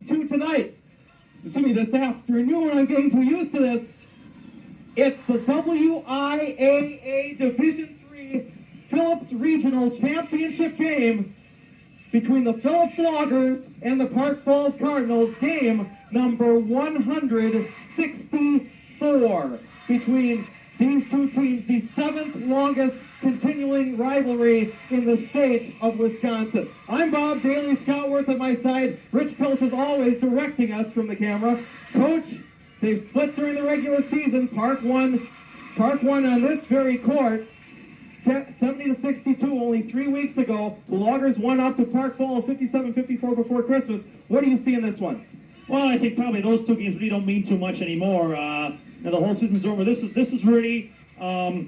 to tonight. Excuse me, this afternoon. I'm getting too used to this. It's the WIAA Division III Phillips Regional Championship game between the Phillips Loggers and the Park Falls Cardinals, game number 164 between these two teams, the seventh longest continuing rivalry in the state of Wisconsin. I'm Bob Daly, Scoutworth at my side. Rich Pilch is always directing us from the camera. Coach, they've split during the regular season. Park won on this very court, 70-62, only 3 weeks ago. The Loggers won up to Park Falls 57-54 before Christmas. What do you see in this one? Well, I think probably those two games really don't mean too much anymore. Now the whole season's over. This is really a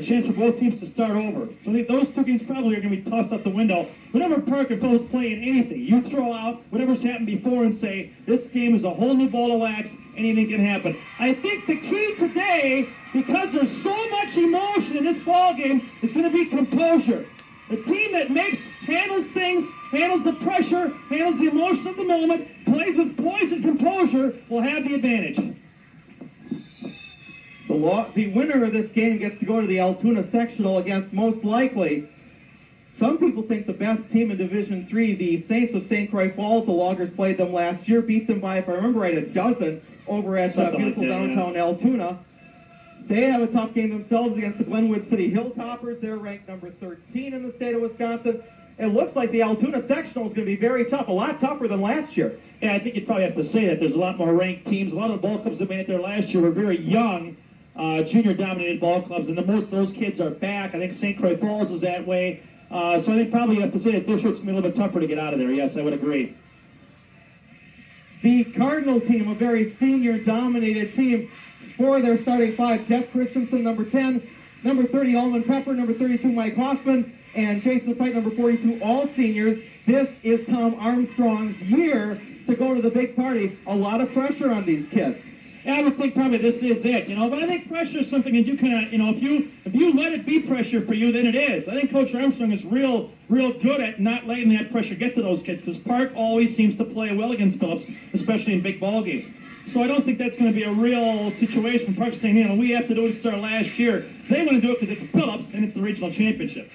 chance for both teams to start over. So I think those two games probably are going to be tossed out the window. Whenever Park and Phillips play in anything, you throw out whatever's happened before and say, this game is a whole new ball of wax, anything can happen. I think the key today, because there's so much emotion in this ball game, is going to be composure. The team that handles things, handles the pressure, handles the emotion of the moment, plays with poise and composure, will have the advantage. The winner of this game gets to go to the Altoona sectional against, most likely, some people think the best team in Division III, the Saints of St. Croix Falls. The Loggers played them last year, beat them by, if I remember right, a dozen over at beautiful downtown Altoona. They have a tough game themselves against the Glenwood City Hilltoppers. They're ranked number 13 in the state of Wisconsin. It looks like the Altoona sectional is going to be very tough, a lot tougher than last year. Yeah, I think you'd probably have to say that. There's a lot more ranked teams. A lot of the ball clubs that made it there last year were very young, junior-dominated ball clubs, and most of those kids are back. I think St. Croix Falls is that way. So I think probably you have to say that this year it's going to be a little bit tougher to get out of there. Yes, I would agree. The Cardinal team, a very senior-dominated team, for their starting five: Jeff Christensen, number 10, number 30, Alman Pepper, number 32, Mike Hoffman, and Jason Pite, number 42, all seniors. This is Tom Armstrong's year to go to the big party. A lot of pressure on these kids. Yeah, I would think probably this is it, but I think pressure is something that you kind of, if you let it be pressure for you, then it is. I think Coach Armstrong is real good at not letting that pressure get to those kids, because Park always seems to play well against Phillips, especially in big ball games. So I don't think that's going to be a real situation. Park's saying, we have to do this our last year. They want to do it because it's Phillips and it's the regional championship.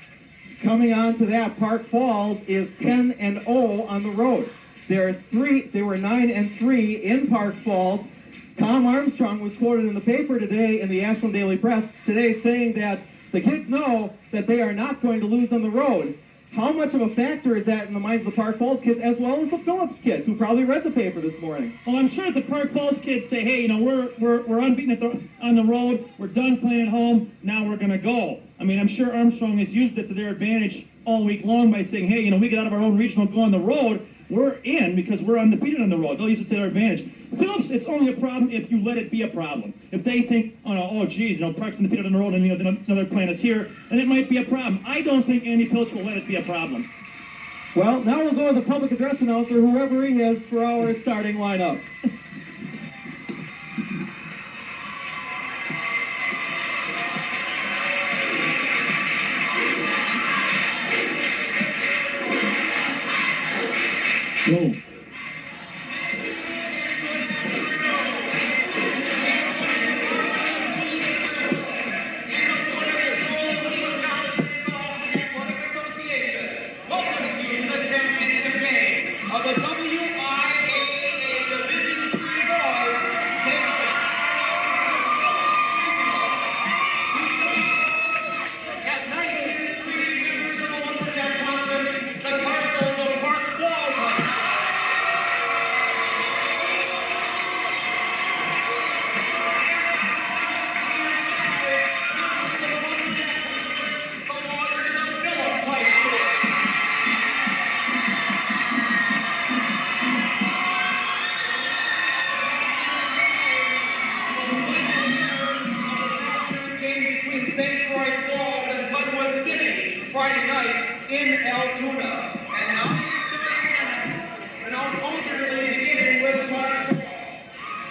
Coming on to that, Park Falls is 10-0 on the road. They were 9-3 in Park Falls. Tom Armstrong was quoted in the paper today, in the Ashland Daily Press today, saying that the kids know that they are not going to lose on the road. How much of a factor is that in the minds of the Park Falls kids, as well as the Phillips kids, who probably read the paper this morning? Well, I'm sure the Park Falls kids say, hey, we're unbeaten on the road, we're done playing at home, now we're going to go. I mean, I'm sure Armstrong has used it to their advantage all week long by saying, hey, we get out of our own regional, go on the road, we're in because we're undefeated on the road. They'll use it to their advantage. Phillips, it's only a problem if you let it be a problem. If they think, Park's undefeated on the road and another plan is here, then it might be a problem. I don't think Andy Phillips will let it be a problem. Well, now we'll go to the public address announcer, whoever he is, for our starting lineup. Whoa. Friday night in Altoona. And now and I'll alternately beginning with Park.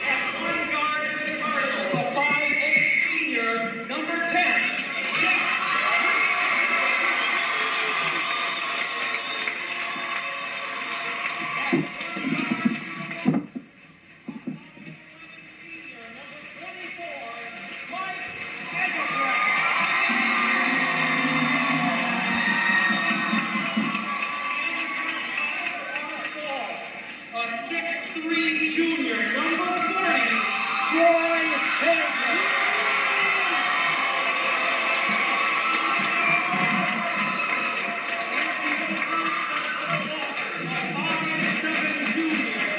At one guard is the Cardinals, a 5'8" senior, number 10. 6'3" junior, number 40, Troy Hagman. 5'7" junior,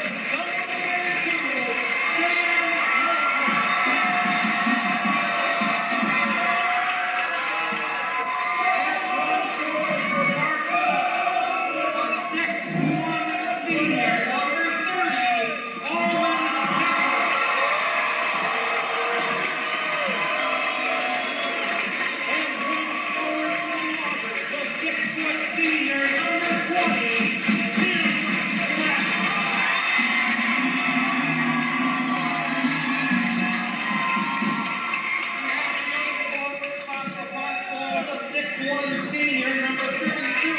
number 22,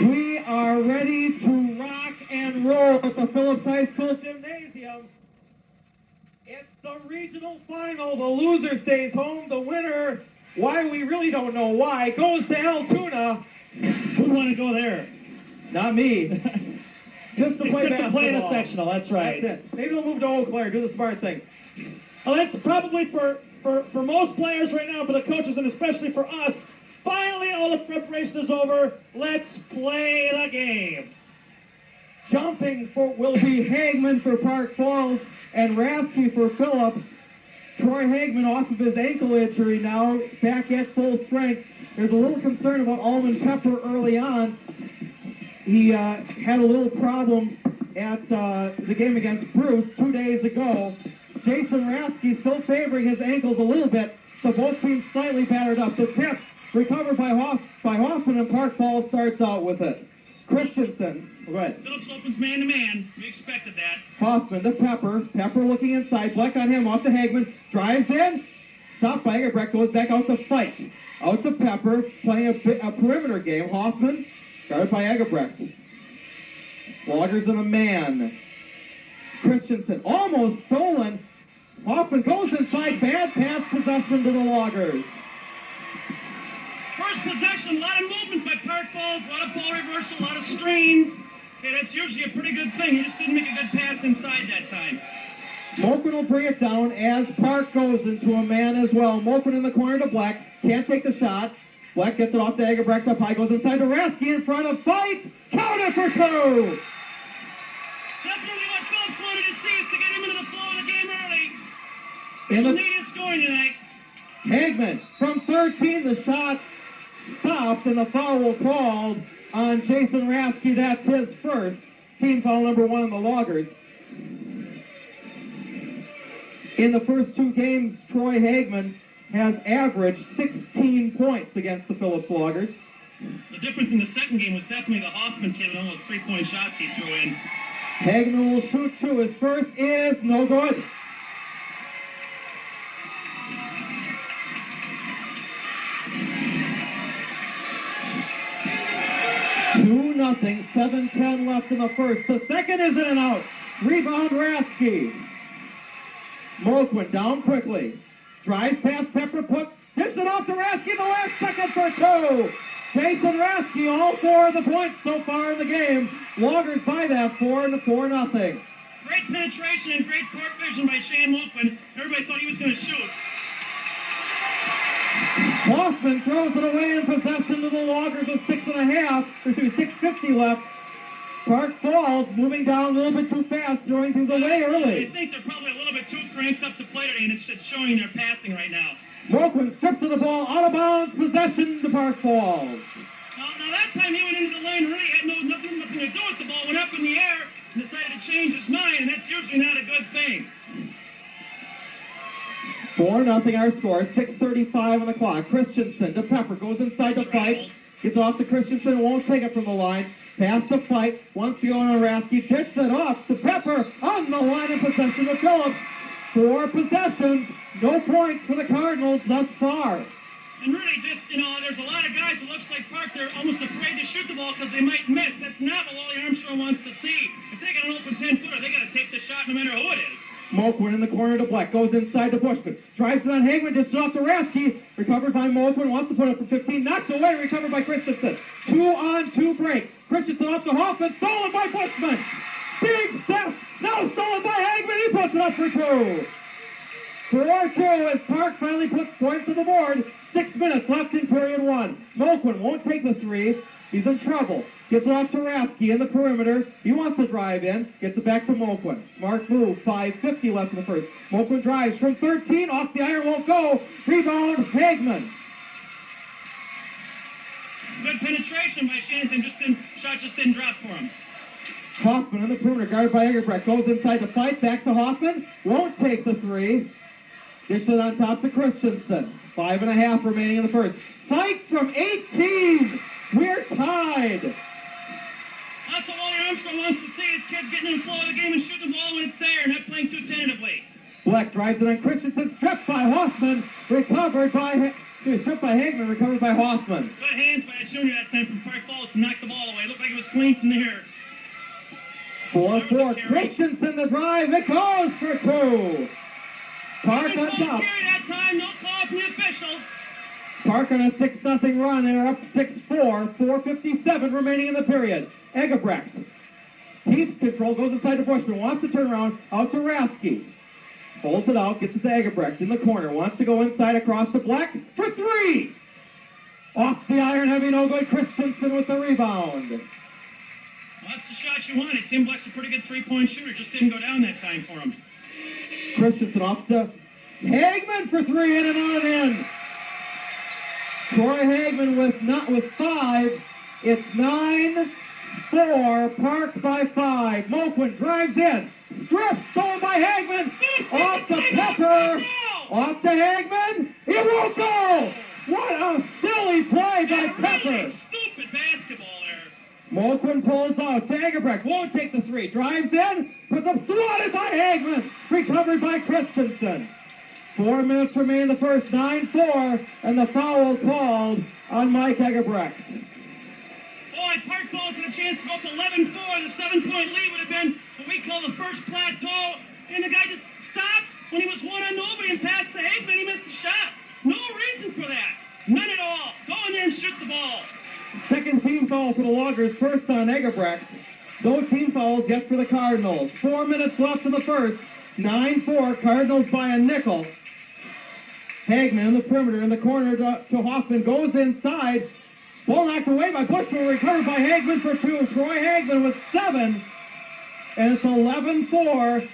we are ready to rock and roll at the Phillips High School Gymnasium. It's the regional final. The loser stays home. The winner, why we really don't know why, goes to Altoona. Who'd want to go there? Not me. Just to play basketball. To play in a sectional, that's right. That's it. Maybe they'll move to Eau Claire, do the smart thing. Well, that's probably for most players right now, for the coaches, and especially for us. Finally, all the preparation is over. Let's play the game. Jumping will be Hagman for Park Falls and Rasky for Phillips. Troy Hagman off of his ankle injury now, back at full strength. There's a little concern about Alvin Pepper early on. He had a little problem at the game against Bruce 2 days ago. Jason Rasky still favoring his ankles a little bit, so both teams slightly battered up. The tip recovered by Hoffman, and Park Falls starts out with it. Christensen, go ahead. Phillips opens man-to-man. We expected that. Hoffman to Pepper. Pepper looking inside. Bleck on him, off to Hagman. Drives in. Stopped by Egerbrecht. Goes back out to fight. Out to Pepper. Playing a perimeter game. Hoffman, guarded by Egerbrecht. Loggers in a man. Christensen almost stolen. Hoffman goes inside. Bad pass possession to the Loggers. First possession, a lot of movement by Park Falls, a lot of ball reversal, a lot of screens. Okay, that's usually a pretty good thing. He just didn't make a good pass inside that time. will bring it down as Park goes into a man as well. Moquin in the corner to Black. Can't take the shot. Black gets it off to Egebrecht up high. Goes inside to Rasky in front of Fight. Counter for 2. Definitely what Phillips wanted to see is to get him into the flow of the game early. He'll need his scoring tonight. Hagman from 13. The shot stopped and the foul called on Jason Rasky. That's his first. Team foul number 1 on the Loggers. In the first 2 games, Troy Hagman has averaged 16 points against the Phillips Loggers. The difference in the second game was definitely the Hoffman kid and almost 3-point shots he threw in. Hagman will shoot 2. His first is no good. 2-0, 7:10 left in the first. The second is in and out. Rebound Rasky. Moquin down quickly. Drives past Pepper, gets it off to Rasky the last second for 2. Jason Rasky, all 4 of the points so far in the game. Loggers by that 4-0. Great penetration and great court vision by Shane Moquin. Everybody thought he was going to shoot. Hoffman throws it away in possession to the Loggers with 6:50 left. Park Falls moving down a little bit too fast, throwing things away early. I think they're probably a little bit too cranked up to play today, and it's showing their passing right now. Moquin strips of the ball, out of bounds, possession to Park Falls. Now that time he went into the lane, really had nothing to do with the ball, went up in the air, and decided to change his mind, and that's usually not a good thing. 4-0 our score, 6:35 on the clock. Christensen to Pepper, goes inside to Fight, gets off to Christensen, won't take it from the line. Pass to Fight, wants to go on Rasky, dishes it off to Pepper, on the line of possession to Phillips. 4 possessions, no points for the Cardinals thus far. And really just, there's a lot of guys, it looks like Park, they're almost afraid to shoot the ball because they might miss. That's not what Wally Armstrong wants to see. If they got an open 10-footer, they got to take the shot no matter who it is. Moquin in the corner to Black, goes inside to Bushman, drives it on Hagman, just off to Rasky, recovered by Moquin, wants to put it for 15, knocks away, recovered by Christensen. 2-on-2 break. Christensen off to Hoffman, stolen by Bushman. Big step, now stolen by Hagman, he puts it up for 2. 4-2 as Park finally puts points on the board. 6 minutes left in period 1. Moquin won't take the 3. He's in trouble. Gets it off to Rasky in the perimeter. He wants to drive in. Gets it back to Moquin. Smart move. 5:50 left in the first. Moquin drives from 13. Off the iron, won't go. Rebound, Hagman. Good penetration by Shannon. Shot just didn't drop for him. Hoffman in the perimeter, guarded by Egebrecht. Goes inside to Fight. Back to Hoffman. Won't take the 3. Dishes it on top to Christensen. 5.5 remaining in the first. Fight from 18. We're tied. That's what Wally Armstrong wants to see, his kids getting in the flow of the game and shooting the ball when it's there, not playing too tentatively. Black drives it on Christensen, stripped by Hoffman, recovered by Hagman, recovered by Hoffman. Good hands by a junior that time from Park Falls to knock the ball away. Looked like it was clean from there. 4-4, Christensen the drive, it goes for 2. Park on top. Carry that time, no call from the officials. Park on a 6-0 run, they're up 6-4, 4:57 remaining in the period. Egebrecht keeps control, goes inside to Bushman, wants to turn around, out to Rasky. Holds it out, gets it to Egebrecht in the corner, wants to go inside across the Black for 3! Off the iron, heavy no good, Christensen with the rebound. Well, that's the shot you wanted. Tim Black's a pretty good 3-point shooter, just didn't go down that time for him. Christensen off to Hagman for 3, in and out and in. Troy Hagman with 5. It's 9-4. Park by 5. Moquin drives in. Stripped. Stolen by Hagman. Off to Pepper. Off to Hagman. It won't go. What a silly play by Pepper. Really stupid basketball there. Moquin pulls out. Egebrecht won't take the 3. Drives in. Puts up, swatted by Hagman. Recovered by Christensen. 4 minutes remain in the first, 9-4, and the foul called on Mike Egebrecht. Boy, Park Falls had a chance to go up 11-4. The 7-point lead would have been what we call the first plateau. And the guy just stopped when he was 1-on-nobody and passed to Hagman. He missed the shot. No reason for that. None at all. Go in there and shoot the ball. Second team foul for the Loggers, first on Egebrecht. No team fouls yet for the Cardinals. 4 minutes left in the first. 9-4, Cardinals by a nickel. Hagman in the perimeter, in the corner to Hoffman, goes inside. Ball knocked away by Bushman, recovered by Hagman for 2. Troy Hagman with 7. And it's 11-4,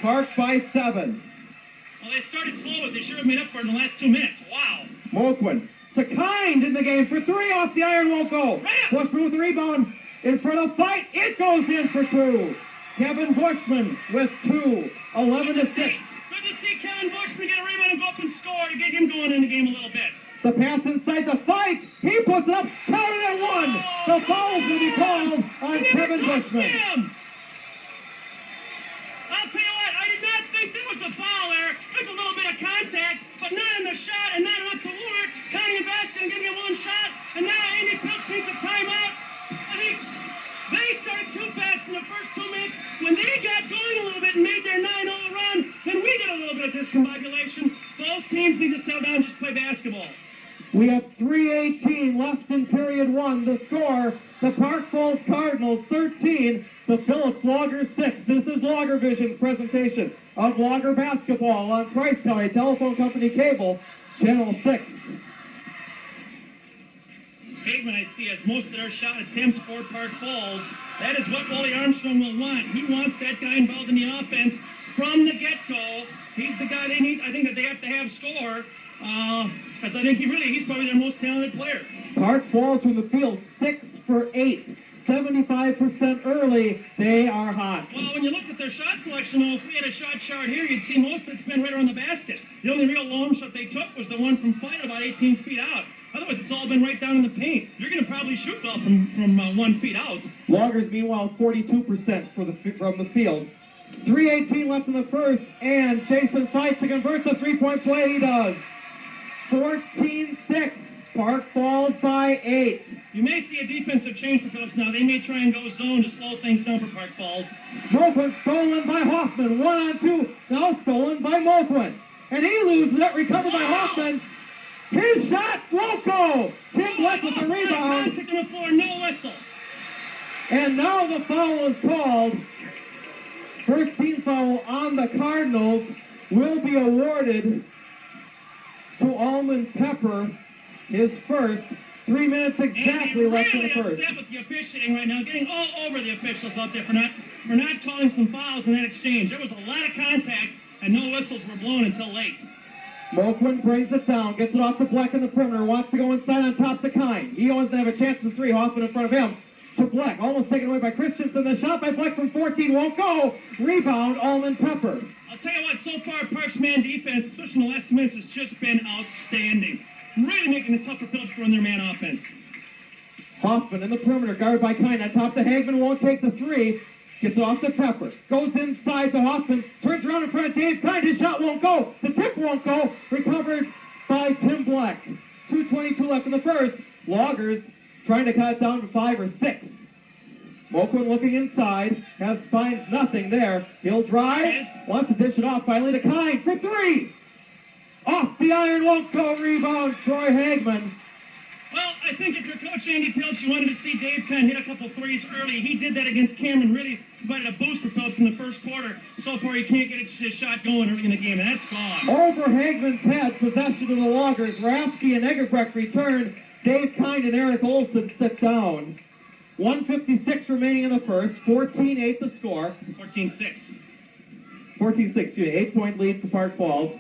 Park by 7. Well, they started slow, but they sure have made up for it in the last 2 minutes. Wow. Moquin to Kind in the game for 3, off the iron, won't go. Bushman with the rebound in front of Fight. It goes in for 2. Kevin Bushman with 2, 11-6. Good to see Kevin Bushman get a rebound and go up and score to get him going in the game a little bit. The pass inside the Fight. He puts it up, counted at 1. The foul's going to be called on Kevin Bushman. I'll tell you what, I did not think there was a foul there. There's a little bit of contact, but not in the shot and not enough to warrant counting it back and giving him 1 shot. And now Andy Phillips needs a timeout. I think they started too fast in the first 2 minutes. When they got going a little bit and made their 9-0 run, then we did a little bit of discombobulation. Both teams need to settle down and just play basketball. We have 3:18 left in period 1. The score, the Park Falls Cardinals 13, the Phillips Loggers 6. This is Logger Vision's presentation of Logger basketball on Price County Telephone Company Cable, Channel 6. Hagman, I see, has most of their shot attempts for Park Falls. That is what Wally Armstrong will want. He wants that guy involved in the offense from the get-go. He's the guy they need. I think that they have to have score. Because I think he's probably their most talented player. Park Falls from the field, 6 for 8, 75% early. They are hot. Well, when you look at their shot selection, though, if we had a shot chart here, you'd see most of it's been right around the basket. The only real long shot they took was the one from Fight about 18 feet out. Otherwise, it's all been right down in the paint. You're going to probably shoot well from 1 feet out. Loggers, meanwhile, 42% from the field. 3:18 left in the first, and Jason Fight to convert the three-point play. He does. 14-6, Park Falls by 8. You may see a defensive change for Phillips now. They may try and go zone to slow things down for Park Falls. Moquin stolen by Hoffman, 1-on-2, now stolen by Moquin. And he loses it, recovered by Hoffman. His shot won't go. Tim Black with the rebound. Contact on the floor, no whistle. And now the foul is called. First team foul on the Cardinals will be awarded to Almond Pepper, his first. 3 minutes exactly left in the first. Upset with the officiating right now, getting all over the officials out there for not calling some fouls in that exchange. There was a lot of contact, and no whistles were blown until late. Moquin brings it down, gets it off to Black in the perimeter, wants to go inside on top to Kind. He always have a chance for 3. Hoffman in front of him. To Black, almost taken away by Christensen. The shot by Black from 14 won't go. Rebound, Almond Pepper. I'll tell you what, so far, Park's man defense, especially in the last 2 minutes, has just been outstanding. Really making it tough for Phillips to run their man offense. Hoffman in the perimeter, guarded by Kind. On top to Hagman, won't take the 3. Gets it off to Pepper. Goes inside to Hoffman. Turns around in front of Dave Kind. His shot won't go. The tip won't go. Recovered by Tim Black. 2:22 left in the first. Loggers trying to cut it down to 5 or 6. Moquin looking inside, finds nothing there. He'll drive, wants to dish it off finally to Kind for 3. Off the iron, won't go. Rebound, Troy Hagman. Well, I think if you're Coach Andy Phillips, you wanted to see Dave Kind hit a couple threes early. He did that against Cameron, really provided a boost for Phillips in the first quarter. So far, he can't get his shot going early in the game, and that's gone. Over Hagman's head, possession of the Loggers. Rafsky and Eggebrecht return. Dave Kind and Eric Olson sit down. 1:56 remaining in the first. 14-8 the score. 14-6. 14-6, 8-point lead for Park Falls.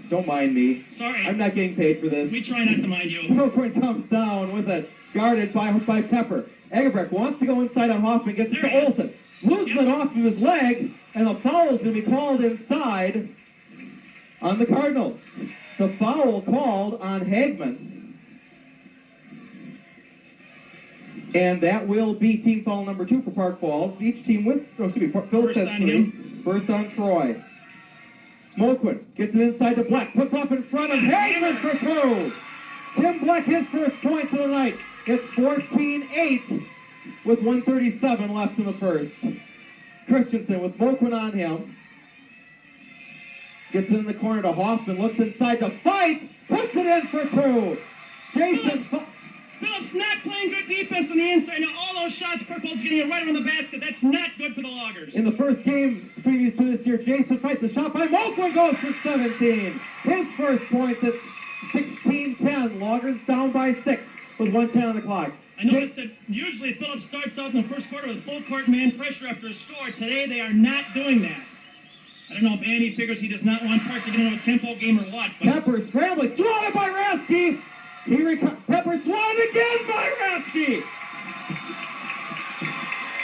Don't mind me. Sorry. I'm not getting paid for this. We try not to mind you. Moquin comes down with it. Guarded by Pepper. Eggebrecht wants to go inside on Hoffman. Gets it to Olson. Loses it off of his leg. And the foul is going to be called inside on the Cardinals. The foul called on Hagman. And that will be team foul number 2 for Park Falls. Each team with, Phillips has 3. First on Troy. Moquin gets it inside to Black. Puts up in front of Hagman for 2. Tim Black, his first point of the night. It's 14-8 with 1:37 left in the first. Christensen with Moquin on him. Gets it in the corner to Hoffman. Looks inside to Fight. Puts it in for 2. Jason Phillips not playing good defense on the inside. Now all those shots Park Falls getting it right on the basket. That's not good for the Loggers. in the first game previous to this year, here. Jason fights the shot by Moakwood, goes for 17. His first point at 16-10. Loggers down by 6 with 1:10 on the clock. I noticed that usually Phillips starts off in the first quarter with full court man pressure after a score. Today they are not doing that. I don't know if Andy figures he does not want Park to get into a tempo game or what. But Pepper scrambling, swatted by Rasky. Pepper swatted again by Rasky.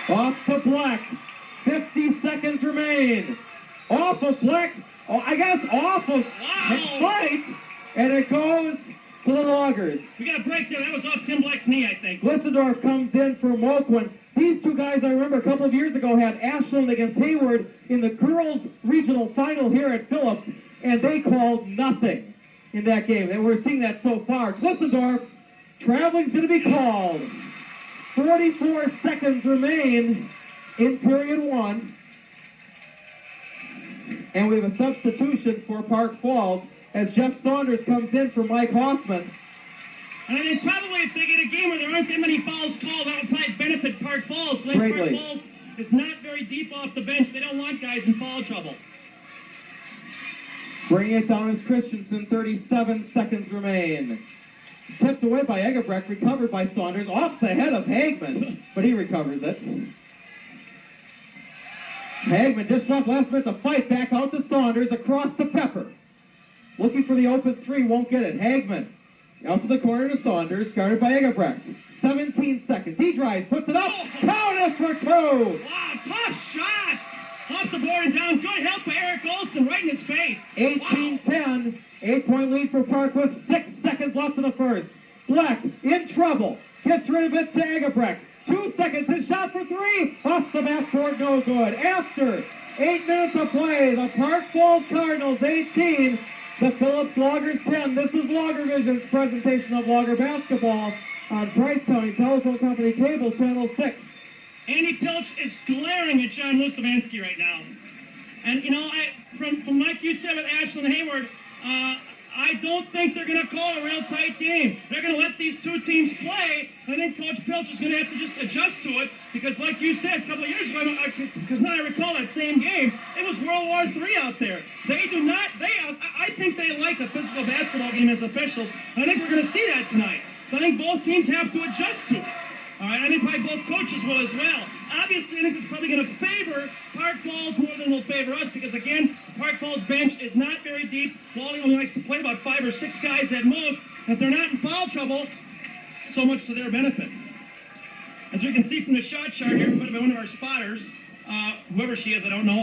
Off to Black. 50 seconds remain. Off of Black. Oh, I guess off of Fight. And it goes to the Loggers. We got a break there. That was off Tim Black's knee, I think. Glissendorf comes in for Moquin. These two guys, I remember a couple of years ago, had Ashland against Hayward in the girls' regional final here at Phillips, and they called nothing in that game. And we're seeing that so far. Glissendorf, traveling's going to be called. 44 seconds remain in period 1. And we have a substitution for Park Falls as Jeff Saunders comes in for Mike Hoffman. And I think probably if they get a game where there aren't that many fouls called, that will probably benefit Park Falls. Like Park Falls is not very deep off the bench. They don't want guys in foul trouble. Bringing it down is Christensen. 37 seconds remain. Tipped away by Egebrecht, recovered by Saunders, off the head of Hagman, but he recovers it. Hagman just left last minute to fight back out to Saunders, across to Pepper. Looking for the open three, won't get it. Hagman out to the corner to Saunders, guarded by Egebrecht. 17 seconds. He drives, puts it up, counted for 2. Wow, tough shot! Off the board and down. Good help by Eric Olson right in his face. 18-10. 8-point lead for Park with 6 seconds left in the first. Black in trouble. Gets rid of it to Egebrecht. 2 seconds. His shot for 3. Off the backboard, no good. After 8 minutes of play, the Park Falls Cardinals 18, the Phillips Loggers 10. This is Logger Vision's presentation of Logger basketball on Price County Telephone Company Cable Channel 6. Andy Pilch is glaring at John Lusavanski right now. And, you know, from like you said with Ashland Hayward, I don't think they're going to call a real tight game. They're going to let these two teams play. I think Coach Pilch is going to have to just adjust to it because, like you said a couple of years ago, because now I recall that same game, it was World War III out there. They do not, I think they like a physical basketball game as officials. I think we're going to see that tonight. So I think both teams have to adjust to it. All right, I think probably both coaches will as well. Obviously, I think it's probably going to favor Park Falls more than it will favor us because, again, Park Falls bench is not very deep. Wally only likes to play about 5 or 6 guys at most. If they're not in foul trouble, so much to their benefit. As we can see from the shot chart here, put by one of our spotters, whoever she is, I don't know.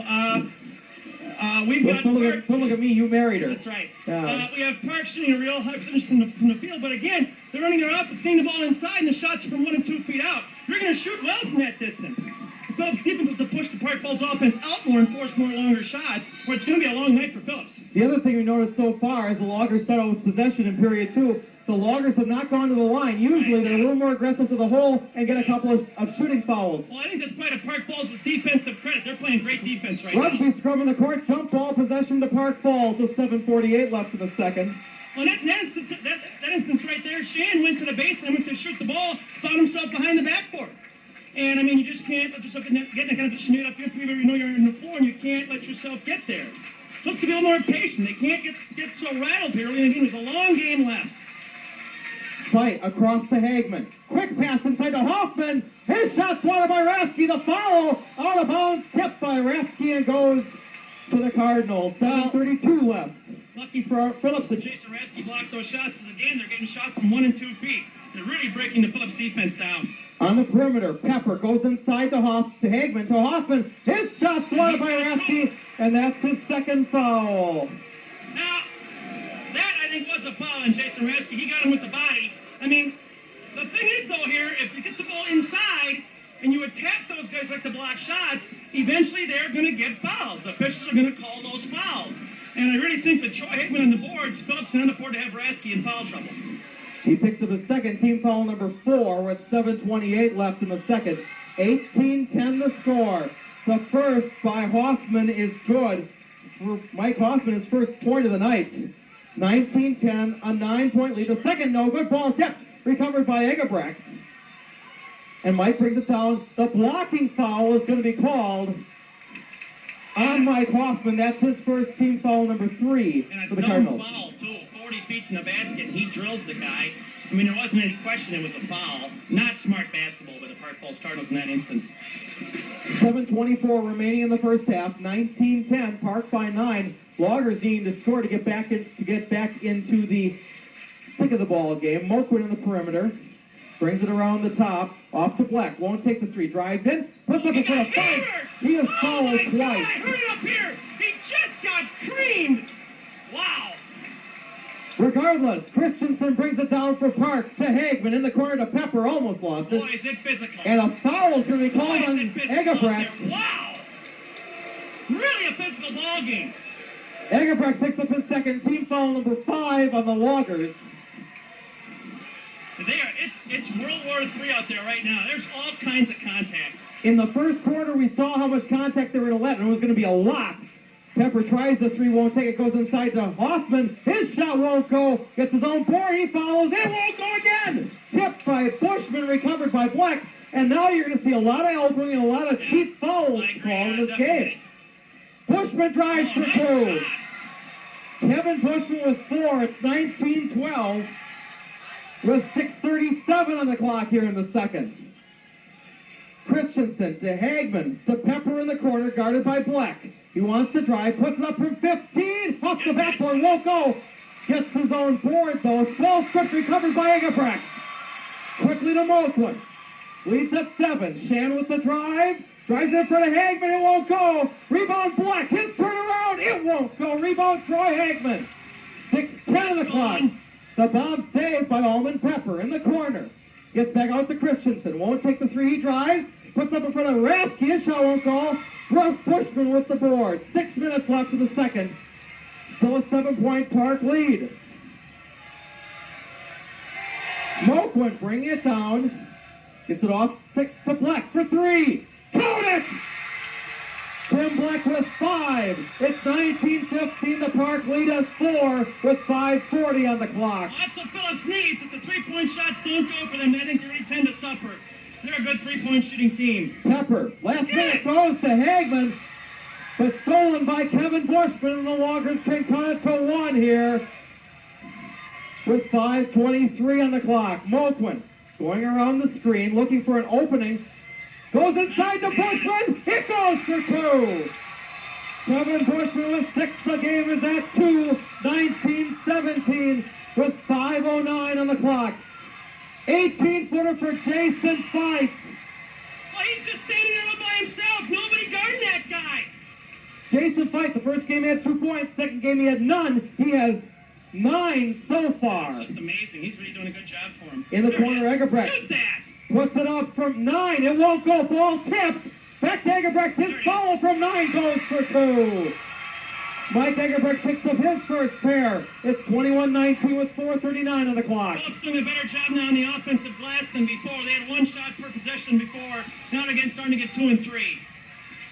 We've got Don't look at me, you married her. That's right. We have Park shooting a real high percentage from the field, but again, they're running their offense, getting the ball inside, and the shots are from 1 and 2 feet out. You're going to shoot well from that distance. The Phillips defense is to push the Park Falls offense out more and force more longer shots, or it's going to be a long night for Phillips. The other thing we noticed so far is the Loggers start out with possession in period 2. The Loggers have not gone to the line. Usually they're a little more aggressive to the hole and get a couple of shooting fouls. Well, I think that's probably to Park Falls' defensive credit. They're playing great defense right now. Rugby scrumming the court, jump ball possession to Park Falls with 7:48 left in the second. Well, that instance right there, Shan went to the baseline, went to shoot the ball, found himself behind the backboard. And, I mean, you just can't let yourself get in that kind of position. You get up here, you know you're in the floor, and you can't let yourself get there. So let's be a little more patient. They can't get so rattled here early in the game. There's a long game left. Fight across to Hagman. Quick pass inside to Hoffman. His shot swatted by Rasky. The foul out of bounds, tipped by Rasky and goes to the Cardinals. 7:32 left. Lucky for our Phillips that Jason Rasky blocked those shots. Because again, they're getting shots from 1 and 2 feet. They're really breaking the Phillips defense down. On the perimeter, Pepper goes inside to Hagman. To Hoffman. His shot swatted by Rasky, and that's his second foul. Now, that I think was a foul on Jason Rasky. He got him with the body. I mean, the thing is, though, here, if you get the ball inside and you attack those guys like the block shots, eventually they're going to get fouls. The officials are going to call those fouls. And I really think that Troy Hagman on the boards, Phillips can afford to have Rasky in foul trouble. He picks up his second, team foul number 4 with 7:28 left in the second. 18-10 the score. The first by Hoffman is good. For Mike Hoffman, his first point of the night. 19-10, a 9-point lead. The second, no good ball tipped, recovered by Egebrecht. And Mike brings it down. The blocking foul is going to be called on Mike Hoffman. That's his first team foul, number 3 And for a the dumb Cardinals. foul, too. 40 feet from the basket, and he drills the guy. I mean, there wasn't any question it was a foul. Not smart basketball by the Park Falls Cardinals in that instance. 7:24 remaining in the first half. 19-10. Park by 9. Loggers needing to score to get back into the thick of the ball game. Moquin in the perimeter. Brings it around the top. Off to Black. Won't take the 3. Drives in. Puts up a foot of 5. He is fouled twice. I heard it up here. He just got creamed. Wow. Regardless, Christensen brings it down for Park to Hagman in the corner to Pepper. Almost lost it. Boy, is it physical. And a foul is going to be called on Egebrecht. Wow. Really a physical ball game. Egebrecht picks up his second team foul, number 5 on the Loggers. It's World War III out there right now. There's all kinds of contact. In the first quarter, we saw how much contact they were going to let, and it was going to be a lot. Pepper tries the 3, won't take it, goes inside to Hoffman. His shot won't go. Gets his own 4, he follows. It won't go again. Tipped by Bushman, recovered by Black. And now you're going to see a lot of elbowing and a lot of cheap fouls called in this game. Bushman drives for 2. Kevin Bushman with 4. It's 19-12 with 6:37 on the clock here in the second. Christensen to Hagman to Pepper in the corner, guarded by Black. He wants to drive, puts it up from 15, off the backboard, won't go. Gets his own board, though. Small strip recovered by Egebrecht. Quickly to Moquin. Leads at 7. Shan with the drive. Drives in front of Hagman, it won't go. Rebound Black, his turnaround, it won't go. Rebound Troy Hagman. 6:10 on the clock. The bomb saved by Almond Pepper in the corner. Gets back out to Christensen. Won't take the 3, he drives. Puts up in front of Rasky, his shot won't go. Bushman with the board. 6 minutes left in the second. Still a 7-point Park lead. Moquin bringing it down. Gets it off to Black for 3. Count it! Tim Black with 5. It's 19-15. The Park lead is 4 with 5:40 on the clock. Well, that's what Phillips needs. If the 3-point shots don't go for them, I think they really tend to suffer. They're a good 3-point shooting team. Pepper, last minute throws to Hagman, but stolen by Kevin Bushman, and the Loggers can cut it to 1 here with 5:23 on the clock. Moquin going around the screen, looking for an opening. Goes inside to Bushman. It goes for 2. Kevin Bushman with 6. The game is at 2. 19-17 with 5:09 on the clock. 18-footer for Jason Fife. Well, he's just standing there all by himself. Nobody guarding that guy. Jason Fife, the first game he had 2 points. Second game he had none. He has 9 so far. That's just amazing. He's really doing a good job for him. In the corner, Egebrecht. Shoot that. Puts it up from 9. It won't go. Ball tipped. Back to Egebrecht. His foul from 9 goes for 2. Mike Egebrecht picks up his first pair. It's 21-19 with 4:39 on the clock. Phillips doing a better job now on the offensive glass than before. They had 1 shot per possession before. Now they're starting to get 2 and 3.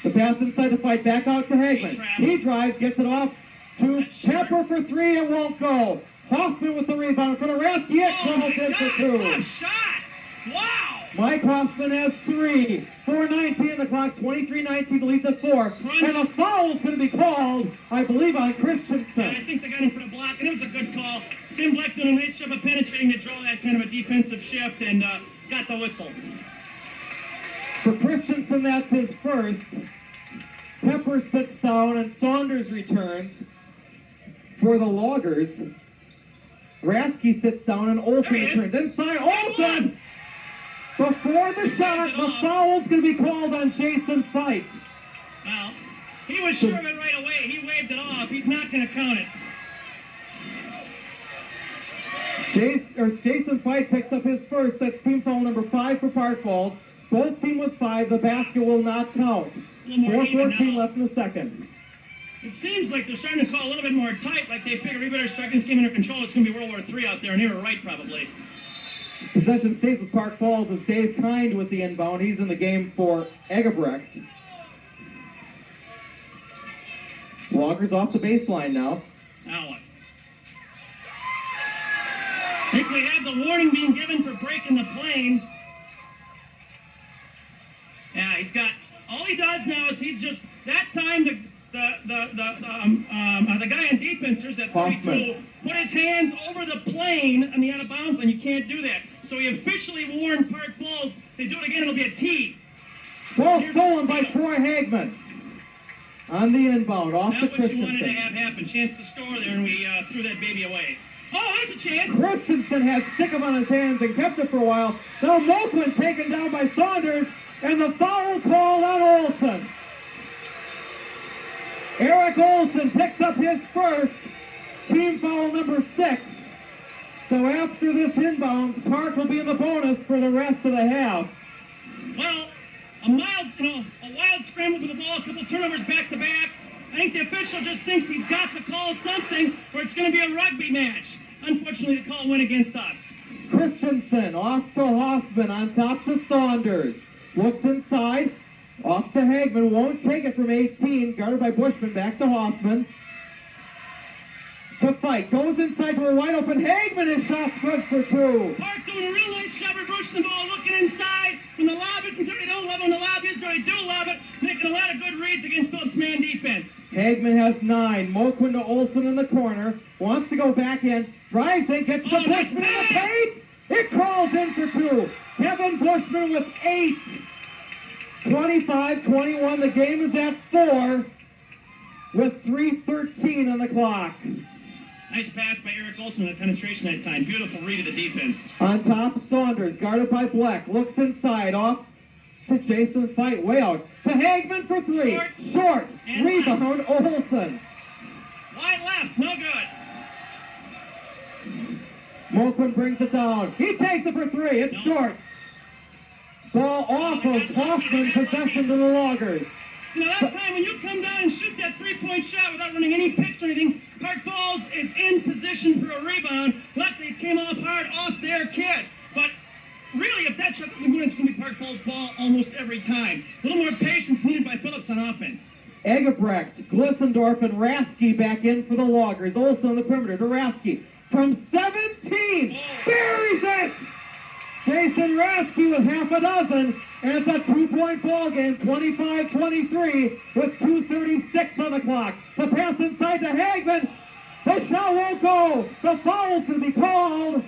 The pass inside the fight. Back out to Hagman. He drives. Gets it off to Pepper for 3. It won't go. Hoffman with the rebound for the Rasky. It crumbles in for 2. Tough shot. Wow. Mike Hoffman has 3. 4:19 on the clock. 23-19 leads at 4. And a foul's going to be called, I believe, on Christensen. I think they got him for the block, and it was a good call. Tim Black doing a nice job of penetrating to draw that kind of a defensive shift and got the whistle. For Christensen, that's his first. Pepper sits down, and Saunders returns for the Loggers. Rasky sits down, and Olsen returns. Inside, Olsen! Before the shot, the foul's going to be called on Jason Fife. Well, he was sure of it right away. He waved it off. He's not going to count it. Jason Fife picks up his first. That's team foul number 5 for Park Falls. Both team with 5. The basket will not count. 4:14 left in the second. It seems like they're starting to call a little bit more tight, like they figure we better start this game under control. It's going to be World War III out there, and they were right probably. Possession stays with Park Falls as Dave Kind with the inbound. He's in the game for Egebrecht. Loggers off the baseline now. Now what? I think we have the warning being given for breaking the plane. Yeah, he's got, all he does now is he's just, that time the guy on defense, there's that 32, Hoffman. put his hands over the plane on the out of bounds, and you can't do that. So he officially warned Park Falls. If they do it again, it'll be a tee. Ball stolen by Troy Hagman. On the inbound, off to That's what you wanted to Christensen. have happen. Chance to score there, and we threw that baby away. Oh, there's a chance. Christensen had Stickum on his hands and kept it for a while. Now Moakland taken down by Saunders, and the foul called on Olson. Eric Olson picks up his first, team foul number 6. So after this inbound, Park will be in the bonus for the rest of the half. Well, a wild scramble with the ball, a couple turnovers back to back. I think the official just thinks he's got to call something, or it's going to be a rugby match. Unfortunately, the call went against us. Christensen off to Hoffman, on top to Saunders. Looks inside, off to Hagman, won't take it from 18, guarded by Bushman, back to Hoffman. To fight, goes inside to a wide open Hagman, his shot's good for 2. Park doing a real nice job reversing the ball, looking inside. When the lob is, they don't love it. When the lob is, they do love it. Making a lot of good reads against Phillips man defense. Hagman has 9. Moquin to Olson in the corner. Wants to go back in. Drives in, gets the Bushman in the paint. It crawls in for 2. Kevin Bushman with 8. 25-21. The game is at 4 with 3:13 on the clock. Nice pass by Eric Olson with penetration that time. Beautiful read of the defense. On top, Saunders, guarded by Black. Looks inside, off to Jason Fight, way out. To Hagman for 3. Short. And Rebound, Olson. Wide left, no good. Moquin brings it down. He takes it for 3. It's short. Ball off of Hoffman, possession to the Loggers. You know, that time when you come down and shoot that three-point shot without running any picks or anything, Park Falls is in position for a rebound. Luckily, it came off hard off their kid. But really, if that shot doesn't go in, it's going to be Park Falls' ball almost every time. A little more patience needed by Phillips on offense. Egebrecht, Glissendorf, and Rasky back in for the Loggers. Olson on the perimeter to Rasky. From 17, buries it! Jason Rasky with half a dozen, and it's a 2-point ball game, 25-23, with 2:36 on the clock. The pass inside to Hagman. The shot won't go. The foul's going to be called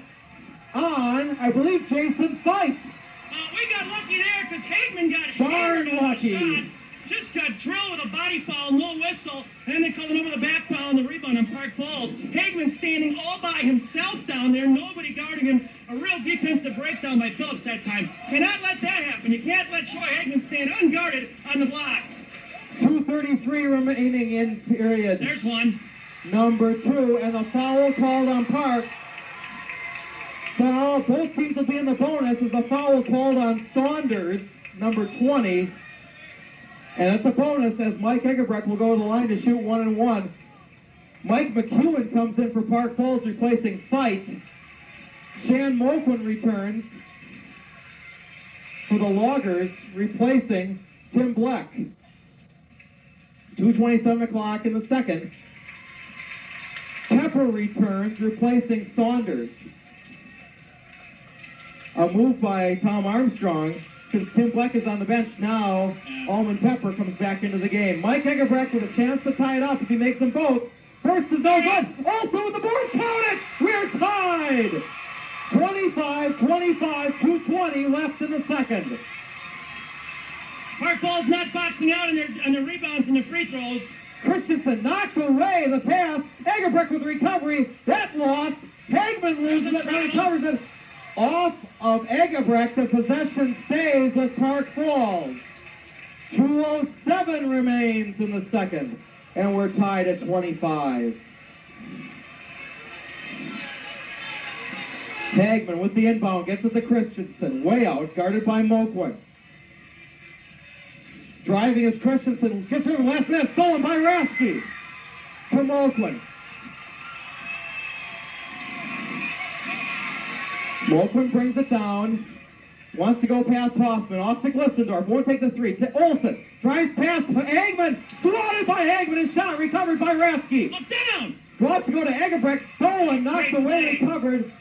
on, I believe, Jason Fight. We got lucky there because Hagman got Darn hammered on the lucky. shot. Just got drilled with a body foul, no whistle, and then they called it over the back foul on the rebound on Park Falls. Hagman standing all by himself down there, nobody guarding him. A real defensive breakdown by Phillips that time. Cannot let that happen. You can't let Troy Hagman stand unguarded on the block. 2:33 remaining in period There's one. number 2, and the foul called on Park. So now both teams will be in the bonus as the foul called on Saunders, number 20. And it's a bonus as Mike Egebrecht will go to the line to shoot 1-and-1. Mike McEwen comes in for Park Falls, replacing Fight. Shan Moquin returns for the Loggers, replacing Tim Black. 2:27 o'clock in the second. Pepper returns, replacing Saunders. A move by Tom Armstrong. Since Tim Black is on the bench now, Almond Pepper comes back into the game. Mike Egebrecht with a chance to tie it up if he makes them both. First is no good. Also with the board, count it! We're tied! 25-25, 2:20 left in the second. Park Falls not boxing out on their rebounds and their free throws. Christensen knocks away the pass. Egebrecht with the recovery. That lost. Hagman loses it, now recovers it. Off of Egebrecht, the possession stays with Park Falls. 2:07 remains in the second, and we're tied at 25. Hagman with the inbound, gets it to Christensen. Way out, guarded by Moquin. Driving is Christensen, gets rid of the last minute, stolen by Rasky. To Moquin. Moquin brings it down. Wants to go past Hoffman. Off to Glissendorf. Won't take the 3. To Olson. Drives past Hagman. Swatted by Hagman. And shot recovered by Rasky. Look down! Wants to go to Egebrecht. Stolen. Knocked away. Recovered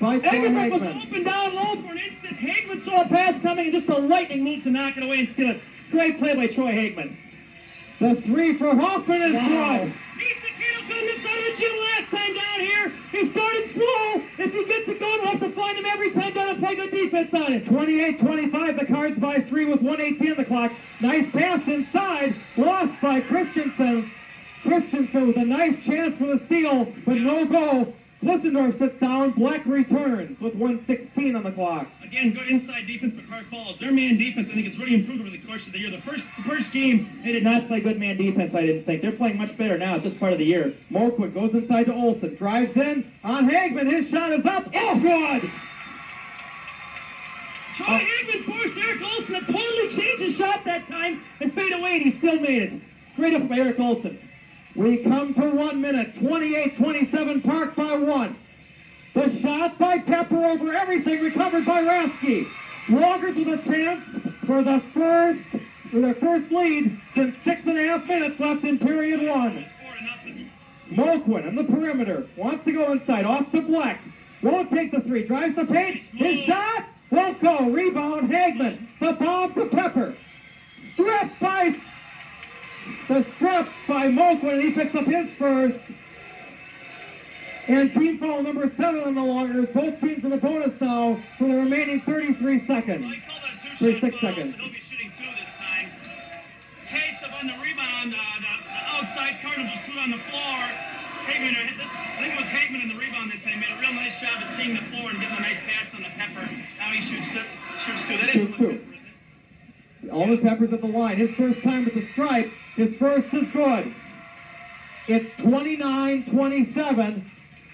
by Egebrecht was Hagman. open down low for an instant. Hagman saw a pass coming and just a lightning move to knock it away and steal it. Great play by Troy Hagman. The three for Hoffman is good. He's the kid who couldn't have started the gym last time down here. He started slow. If he gets it going, we'll have to find him every time down and play good defense on it. 28-25, the Cards by 3 with 1:18 on the clock. Nice pass inside, lost by Christensen. Christensen with a nice chance for the steal, but no goal. Klissendorf sits down, Black returns with 1:16 on the clock. Again, good inside defense for Park Falls. Their man defense, I think, has really improved over the course of the year. The first game, They did not play good man defense, I didn't think. They're playing much better now at this part of the year. Moquin goes inside to Olsen, drives in on Hagman. His shot is up. It's good! Troy Hagman forced Eric Olsen to totally change his shot that time And fade away, and he still made it. Great up by Eric Olsen. We come to 1 minute, 28-27, Park by 1. The shot by Pepper over everything, recovered by Rasky. Loggers with a chance for their first lead since 6.5 minutes left in period 1. 4-0. Moquin on the perimeter, wants to go inside, off to Black. Won't take the three, drives the paint. His shot won't go. Rebound, Hagman. The bomb to Pepper. Stripped by Moquin, and he picks up his first. And team foul number 7 on the Loggers. Both teams in the bonus now for the remaining 33 seconds. Well, he called that a 36 two-shot foul, seconds. so they'll be shooting 2 this time. Cates up on the rebound. The outside Cardinals was put on the floor. Hagman, I think it was Hagman in the rebound that time, made a real nice job of seeing the floor and getting a nice pass on the Pepper. Now he shoots 2. That Shoots 2. Alden Pepper's at the line. His first time with the stripe. His first is good. It's 29-27.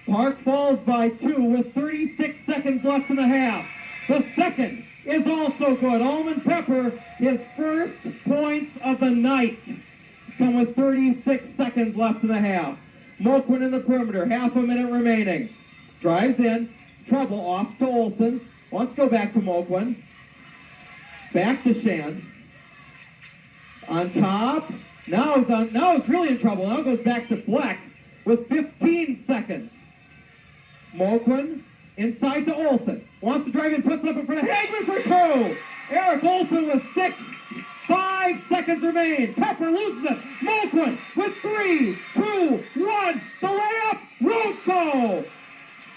Park Falls by 2 with 36 seconds left in the half. The second is also good. Almond Pepper, his first points of the night, come with 36 seconds left in the half. Moquin in the perimeter, half a minute remaining. Drives in, trouble off to Olsen. Wants to go back to Moquin. Back to Shand. On top. Now it's really in trouble. Now it goes back to Black with 15 seconds. Moquin inside to Olsen. Wants to drive in, puts it up in front of Hagman for 2. Eric Olsen with 6. 5 seconds remain. Pepper loses it. Moquin with 3, 2, 1. The layup. Won't go.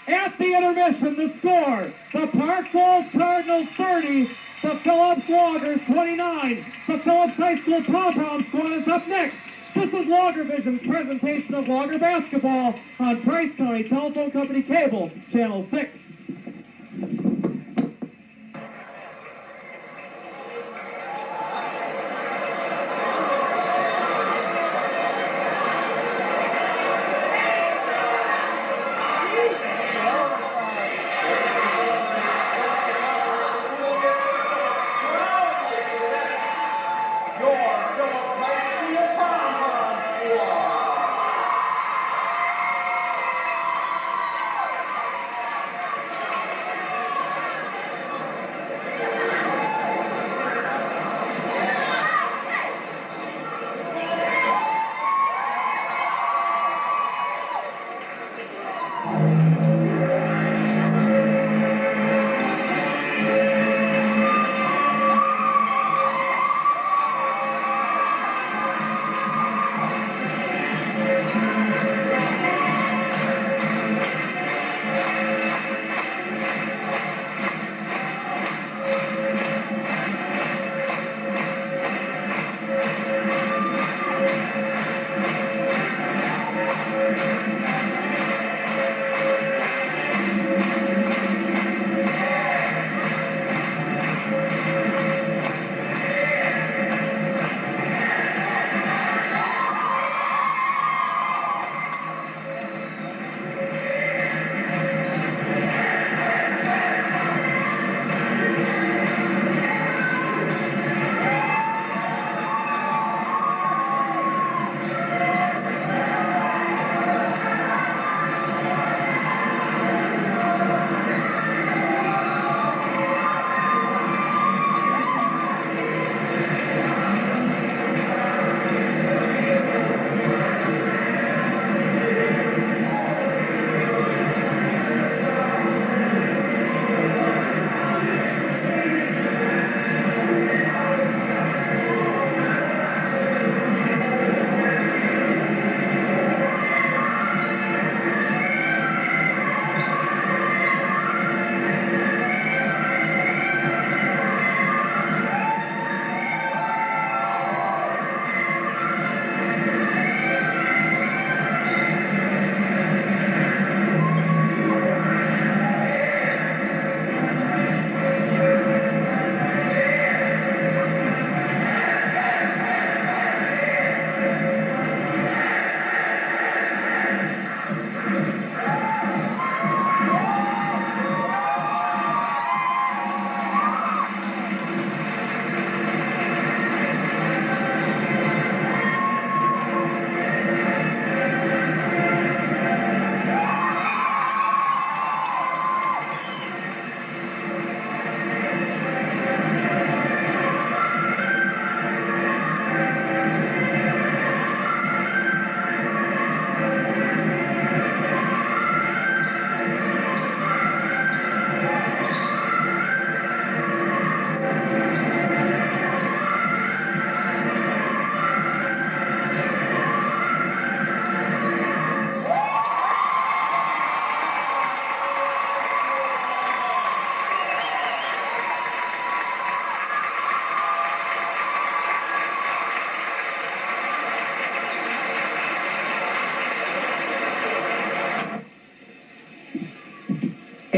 At the intermission, the score. The Park Falls Cardinals 30. The Phillips Loggers 29. The Phillips High School Pom-Pom squad is up next. This is Logger Vision's presentation of Logger basketball on Price County Telephone Company Cable, Channel 6.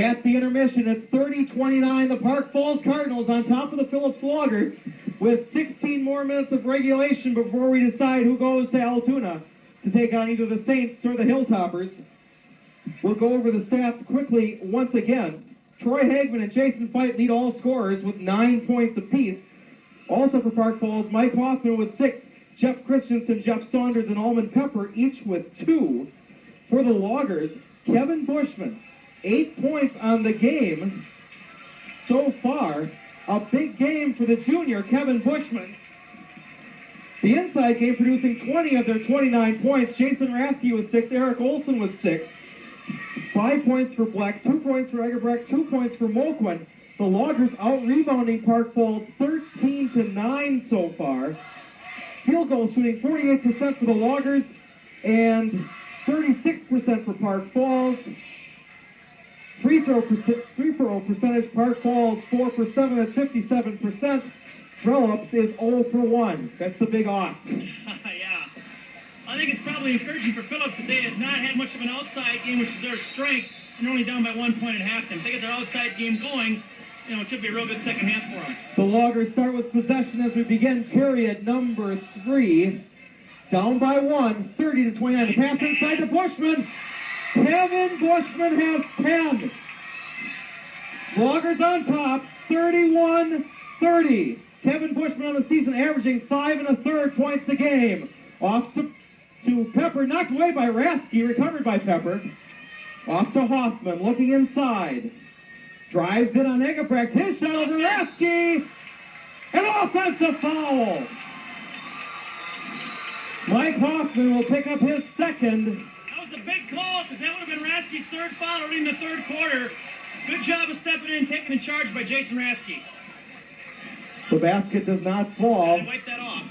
At the intermission, it's 30-29. The Park Falls Cardinals on top of the Phillips Loggers with 16 more minutes of regulation before we decide who goes to Altoona to take on either the Saints or the Hilltoppers. We'll go over the stats quickly once again. Troy Hagman and Jason Fite lead all scorers with 9 points apiece. Also for Park Falls, Mike Hoffman with 6, Jeff Christensen, Jeff Saunders, and Almond Pepper each with 2. For the Loggers, Kevin Bushman, 8 points on the game so far. A big game for the junior, Kevin Bushman. The inside game producing 20 of their 29 points. Jason Rasky with 6, Eric Olson with 6. 5 points for Black, 2 points for Egerbrecht, 2 points for Moquin. The Loggers out-rebounding Park Falls 13-9 so far. Field goal shooting 48% for the Loggers and 36% for Park Falls. Free throw percentage, Park Falls 4 for 7 at 57%. Phillips is 0 for 1. That's the big off. Yeah. I think it's probably encouraging for Phillips that they have not had much of an outside game, which is their strength, and they're only down by 1 point at halftime. If they get their outside game going, it could be a real good second half for them. The Loggers start with possession as we begin period number 3. Down by 1, 30-29. The pass inside to Bushman. Kevin Bushman has 10. Loggers on top, 31-30. Kevin Bushman on the season averaging 5 1/3 points a game. Off to Pepper, knocked away by Rasky, recovered by Pepper. Off to Hoffman, looking inside. Drives in on Egerbrecht, his shot over Rasky. An offensive foul. Mike Hoffman will pick up his second. That was a big call, because that would have been Rasky's third foul already in the third quarter. Good job of stepping in, taking the charge by Jason Rasky. The basket does not fall. Wipe that off.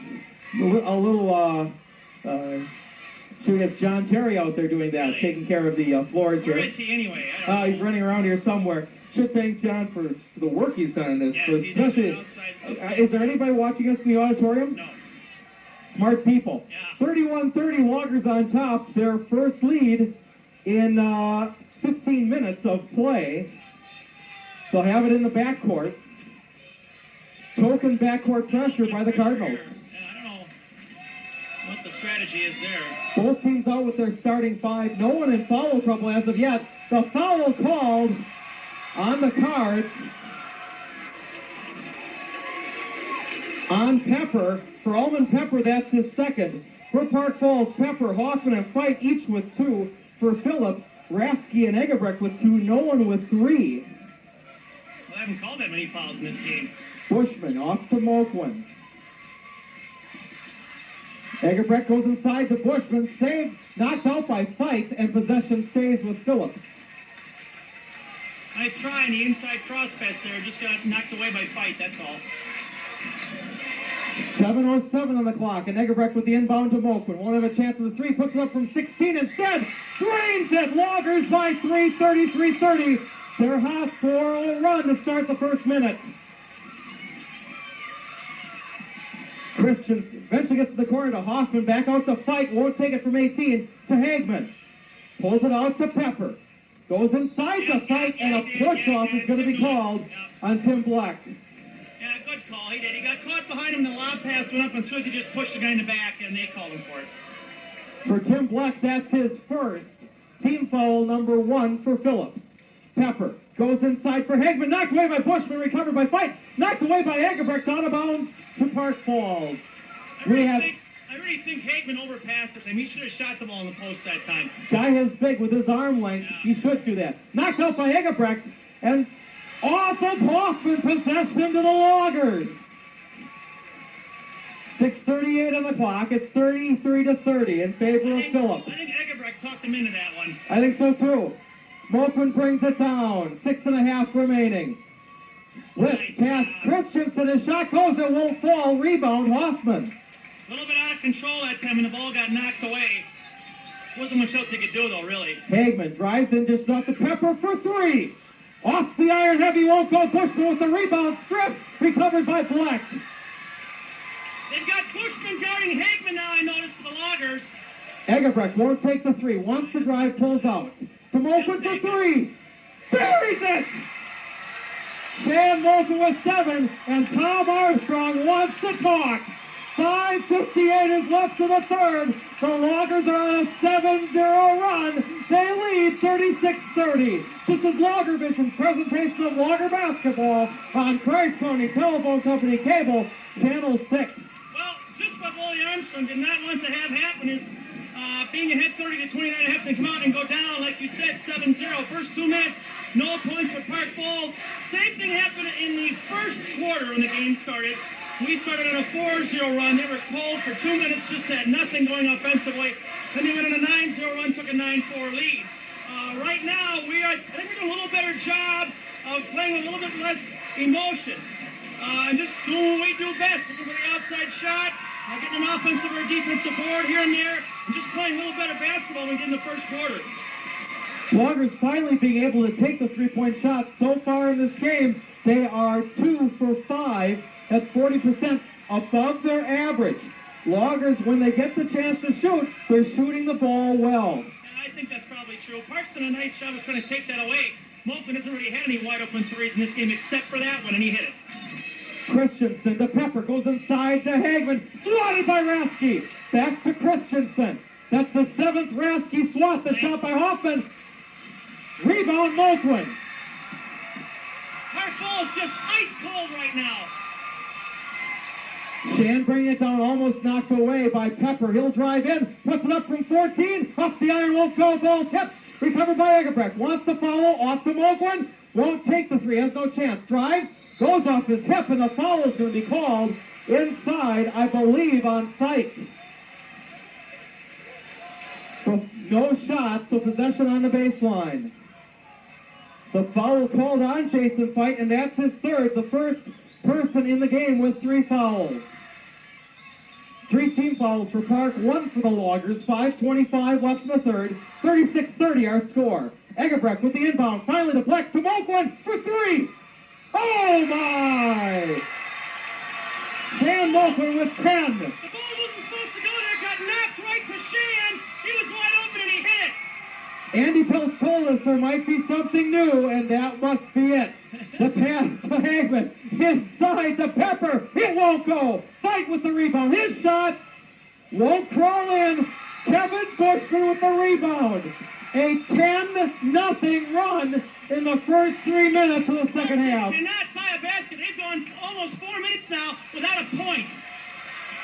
Should we have John Terry out there doing that, taking care of the floors here? Where is he anyway? I don't know. He's running around here somewhere. Should thank John for the work he's done in this. Yes, But he did especially, outside. Is there anybody watching us in the auditorium? No. Smart people. Yeah. 31-30 Loggers on top. Their first lead in 15 minutes of play. They'll have it in the backcourt. Token backcourt pressure by the Cardinals. Yeah, I don't know what the strategy is there. Both teams out with their starting 5. No one in foul trouble as of yet. The foul called on the Cards on Pepper. For Almond Pepper, that's his second. For Park Falls, Pepper, Hoffman, and Fite each with 2. For Phillips, Rasky, and Egerbrecht with 2. No one with 3. Well, I haven't called that many fouls in this game. Bushman off to Moquin. Egerbrecht goes inside to Bushman. Saved, knocked out by Fite, and possession stays with Phillips. Nice try on the inside cross pass there. Just got knocked away by Fite, that's all. 7:07 on the clock, and Egerbrecht with the inbound to Moquin. Won't have a chance of the 3. Puts it up from 16 instead. Drains it. Loggers by 3, 33-30. Their hot 4-0 run to start the first minute. Christian eventually gets to the corner to Hoffman. Back out to Fite. Won't take it from 18 to Hagman. Pulls it out to Pepper. Goes inside the Fite, and a push-off is going to be called on Tim Black. Yeah, good call. He did. He got caught behind him, and the lob pass went up, and Swizzy just pushed the guy in the back, and they called him for it. For Tim Black, that's his first. Team foul number 1 for Phillips. Pepper goes inside for Hagman. Knocked away by Bushman, recovered by Fite. Knocked away by Egerbrecht, out of bounds to Park Falls. I really think Hagman overpassed him. He should have shot the ball in the post that time. Guy is big with his arm length. Yeah. He should do that. Knocked out by Egerbrecht, and off of Hoffman, possession to the Loggers. 6:38 on the clock. It's 33-30 in favor of Phillips. I think Egerbrecht talked him into that one. I think so too. Moquin brings it down. 6.5 remaining. Split past Christensen. His shot goes. It won't fall. Rebound Hoffman. A little bit out of control that time, and the ball got knocked away. Wasn't much else he could do, though, really. Hagman drives in just off the Pepper for 3. Off the iron heavy, won't go. Bushman with the rebound. Strip. Recovered by Black. They've got Bushman guarding Hagman now, I noticed, for the Loggers. Egerbrecht won't take the 3. Wants to drive, pulls out. To Moquin for 3. buries it! Shan Moulton with 7, and Tom Armstrong wants to talk. 5:58 is left in the third. The Loggers are on a 7-0 run. They lead 36-30. This is Logger Vision's presentation of Logger basketball on Christ County Telephone Company Cable, Channel 6. Well, just what Wally Armstrong did not want to have happen is being ahead 30-29, have to come out and go down, like you said, 7-0. First 2 minutes, no points for Park Falls. Same thing happened in the first quarter when the game started. We started on a 4-0 run. They were cold for 2 minutes, just had nothing going offensively. Then they went on a 9-0 run, took a 9-4 lead. Right now, I think we're doing a little better job of playing with a little bit less emotion. And just doing what we do best, looking for the outside shot, getting an offensive or defensive board here and there, and just playing a little better basketball than we did in the first quarter. Loggers finally being able to take the three-point shot. So far in this game, they are 2 for 5. That's 40% above their average. Loggers, when they get the chance to shoot, they're shooting the ball well. And I think that's probably true. Park's done a nice job of trying to take that away. Moulton hasn't really had any wide-open threes in this game except for that one, and he hit it. Christensen to Pepper, goes inside to Hagman, swatted by Rasky. Back to Christensen. That's the 7th Rasky swat. The shot by Hoffman. Rebound Moulton. Park Falls just ice cold right now. Shan bringing it down, almost knocked away by Pepper. He'll drive in, puts it up from 14, up the iron, won't go, ball tipped. Recovered by Egerbrecht, wants to follow, off to Moulton, won't take the three, has no chance. Drives, goes off his hip, and the foul is going to be called inside, I believe, on Sykes. So no shot, so possession on the baseline. The foul called on Jason Fight, and that's his third, the first person in the game with 3 fouls. 3 team fouls for Park, 1 for the Loggers, 5:25 left in the third, 36-30 our score. Egerbrecht with the inbound, finally to Bleck to Moulton for 3. Oh my! Shan Moulton with 10. The ball wasn't supposed to go there, got knocked right to Shan. He was wide open and he hit it. Andy Pilch told us there might be something new, and that must be it. The pass to Hagman, inside to Pepper, it won't go. Fight with the rebound, his shot won't crawl in. Kevin Bushman with the rebound. A 10-0 run in the first 3 minutes of the second half. They cannot tie a basket. They've gone almost 4 minutes now without a point.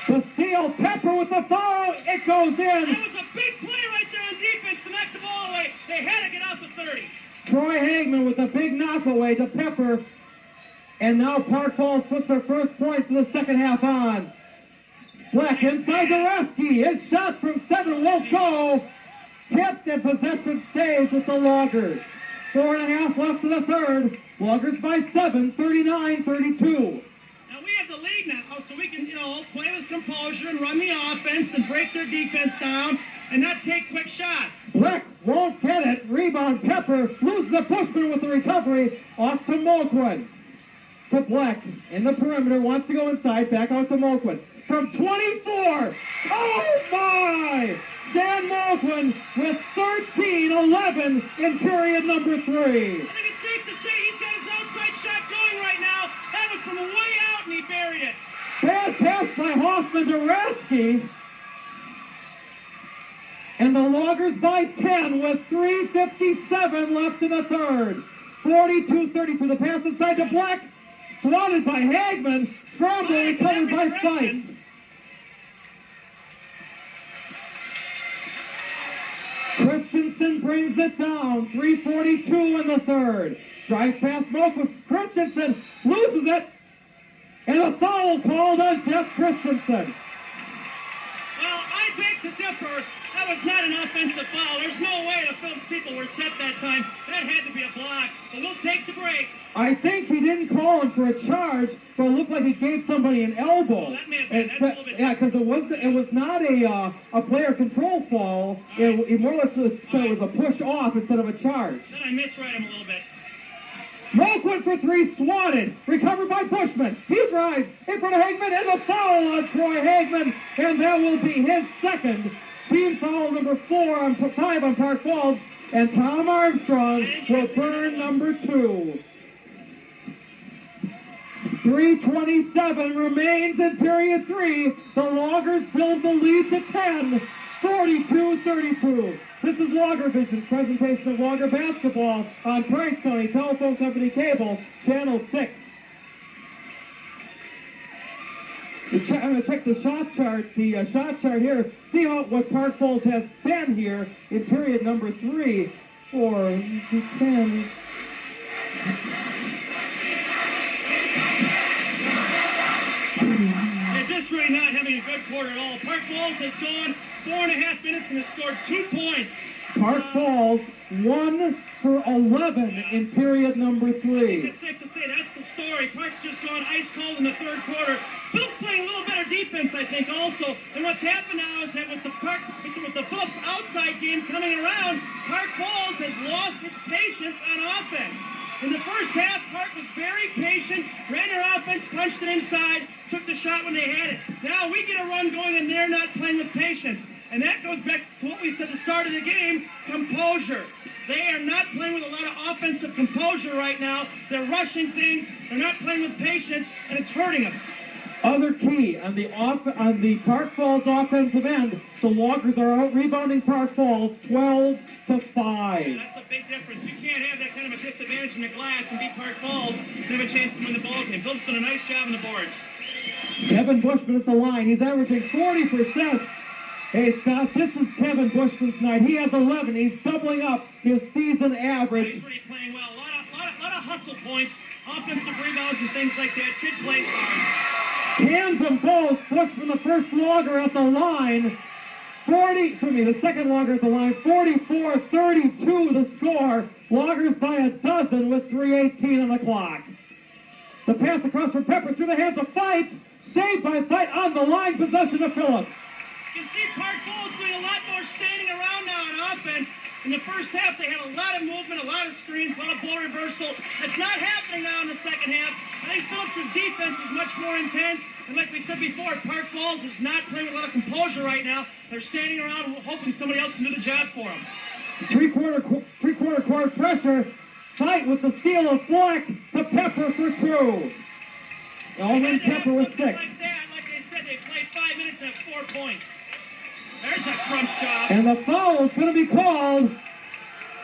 The steal, Pepper with the foul, it goes in. That was a big play right there on defense to knock the ball away. They had to get out to 30. Troy Hagman with a big knockaway to Pepper. And now Park Falls puts their first points in the second half on. Black inside to Rasky. His shot from 7 won't go. Tipped and possession stays with the Loggers. 4.5 left in the third. Loggers by 7, 39-32. Now we have the lead now, so we can, play with composure and run the offense and break their defense down and not take quick shots. Black won't get it. Rebound Pepper. Loses the Bushman with the recovery. Off to Moulton. To Black in the perimeter. Wants to go inside. Back out to Moulton. From 24. Oh my! Shan Moulton with 13-11 in period number 3. I think it's safe to say he's got his outside shot going right now. That was from way out and he buried it. Bad pass by Hoffman to Rasky. And the Loggers by 10 with 3:57 left in the third. 42-32. The pass inside to Black. Swatted by Hagman. Scramble recovered by Fight. Christensen brings it down. 3:42 in the third. Drives past Moulton. Christensen loses it. And a foul called on Jeff Christensen. Well, I beg to differ. That was not an offensive foul. There's no way the Phillips people were set that time. That had to be a block. But we'll take the break. I think he didn't call him for a charge, but it looked like he gave somebody an elbow. Well, that may have been. That's a little bit. Yeah, because it was not a player control fall. It more or less was a push off instead of a charge. Then I misread him a little bit. Moulton for 3, swatted, recovered by Bushman. He drives in front of Hagman, and a foul on Troy Hagman, and that will be his second. Team foul number 5 on Park Falls. And Tom Armstrong will burn number 2. 3:27 remains in period 3. The Loggers build the lead to 10, 42-32. This is Logger Vision, presentation of Logger basketball on Price County Telephone Company Cable, Channel 6. I'm going to check the shot chart. The shot chart here. See what Park Falls has been here in period number 3, 4, 10. They're just really not having a good quarter at all. Park Falls has gone 4.5 minutes and has scored 2 points. Park Falls 1 for 11 in period number 3. It's safe to say that's the story. Park's just gone ice cold in the third quarter. Phillips playing a little better defense, I think, also. And what's happened now is that with the Phillips outside game coming around, Park Falls has lost its patience on offense. In the first half, Park was very patient, ran their offense, punched it inside, took the shot when they had it. Now we get a run going and they're not playing with patience. And that goes back to what we said at the start of the game, composure. They are not playing with a lot of offensive composure right now. They're rushing things, they're not playing with patience, and it's hurting them. Other key on the Park Falls offensive end, the Loggers are out rebounding Park Falls 12-5. That's a big difference. You can't have that kind of a disadvantage in the glass and beat Park Falls and have a chance to win the ball game. Phillips done a nice job on the boards. Kevin Bushman at the line. He's averaging 40%. Hey, Scott, this is Kevin Bushman's night. He has 11. He's doubling up his season average. He's really playing well. A lot of hustle points, offensive rebounds, and things like that. Kid plays hard. Tandem both. Bushman, the first Logger at the line. The second Logger at the line. 44-32 the score. Loggers by a dozen with 3:18 on the clock. The pass across from Pepper through the hands of Fight. Saved by Fight on the line. Possession of Phillips. You can see Park Falls doing a lot more standing around now on offense. In the first half, they had a lot of movement, a lot of screens, a lot of ball reversal. That's not happening now in the second half. I think Phillips' defense is much more intense. And like we said before, Park Falls is not playing with a lot of composure right now. They're standing around hoping somebody else can do the job for them. Three-quarter court pressure. Fight with the steal of Fleck to Pepper for 2. Alvin Pepper with 6. Like that, like they said, they played 5 minutes and have 4 points. There's a crunch job. And the foul is going to be called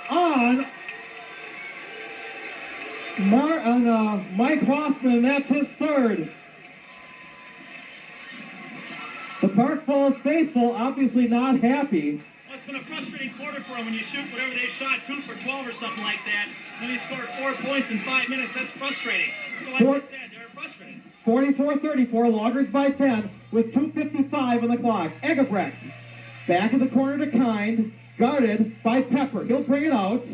on Mike Hoffman. That's his 3rd. The Park Falls faithful obviously not happy. Well, it's been a frustrating quarter for them when you shoot whatever they shot, 2 for 12 or something like that. Then you scored 4 points in 5 minutes. That's frustrating. So like I said, they're frustrating. 44-34, Loggers by 10 with 2:55 on the clock. Egebrecht, back in the corner to Kind, guarded by Pepper. He'll bring it out.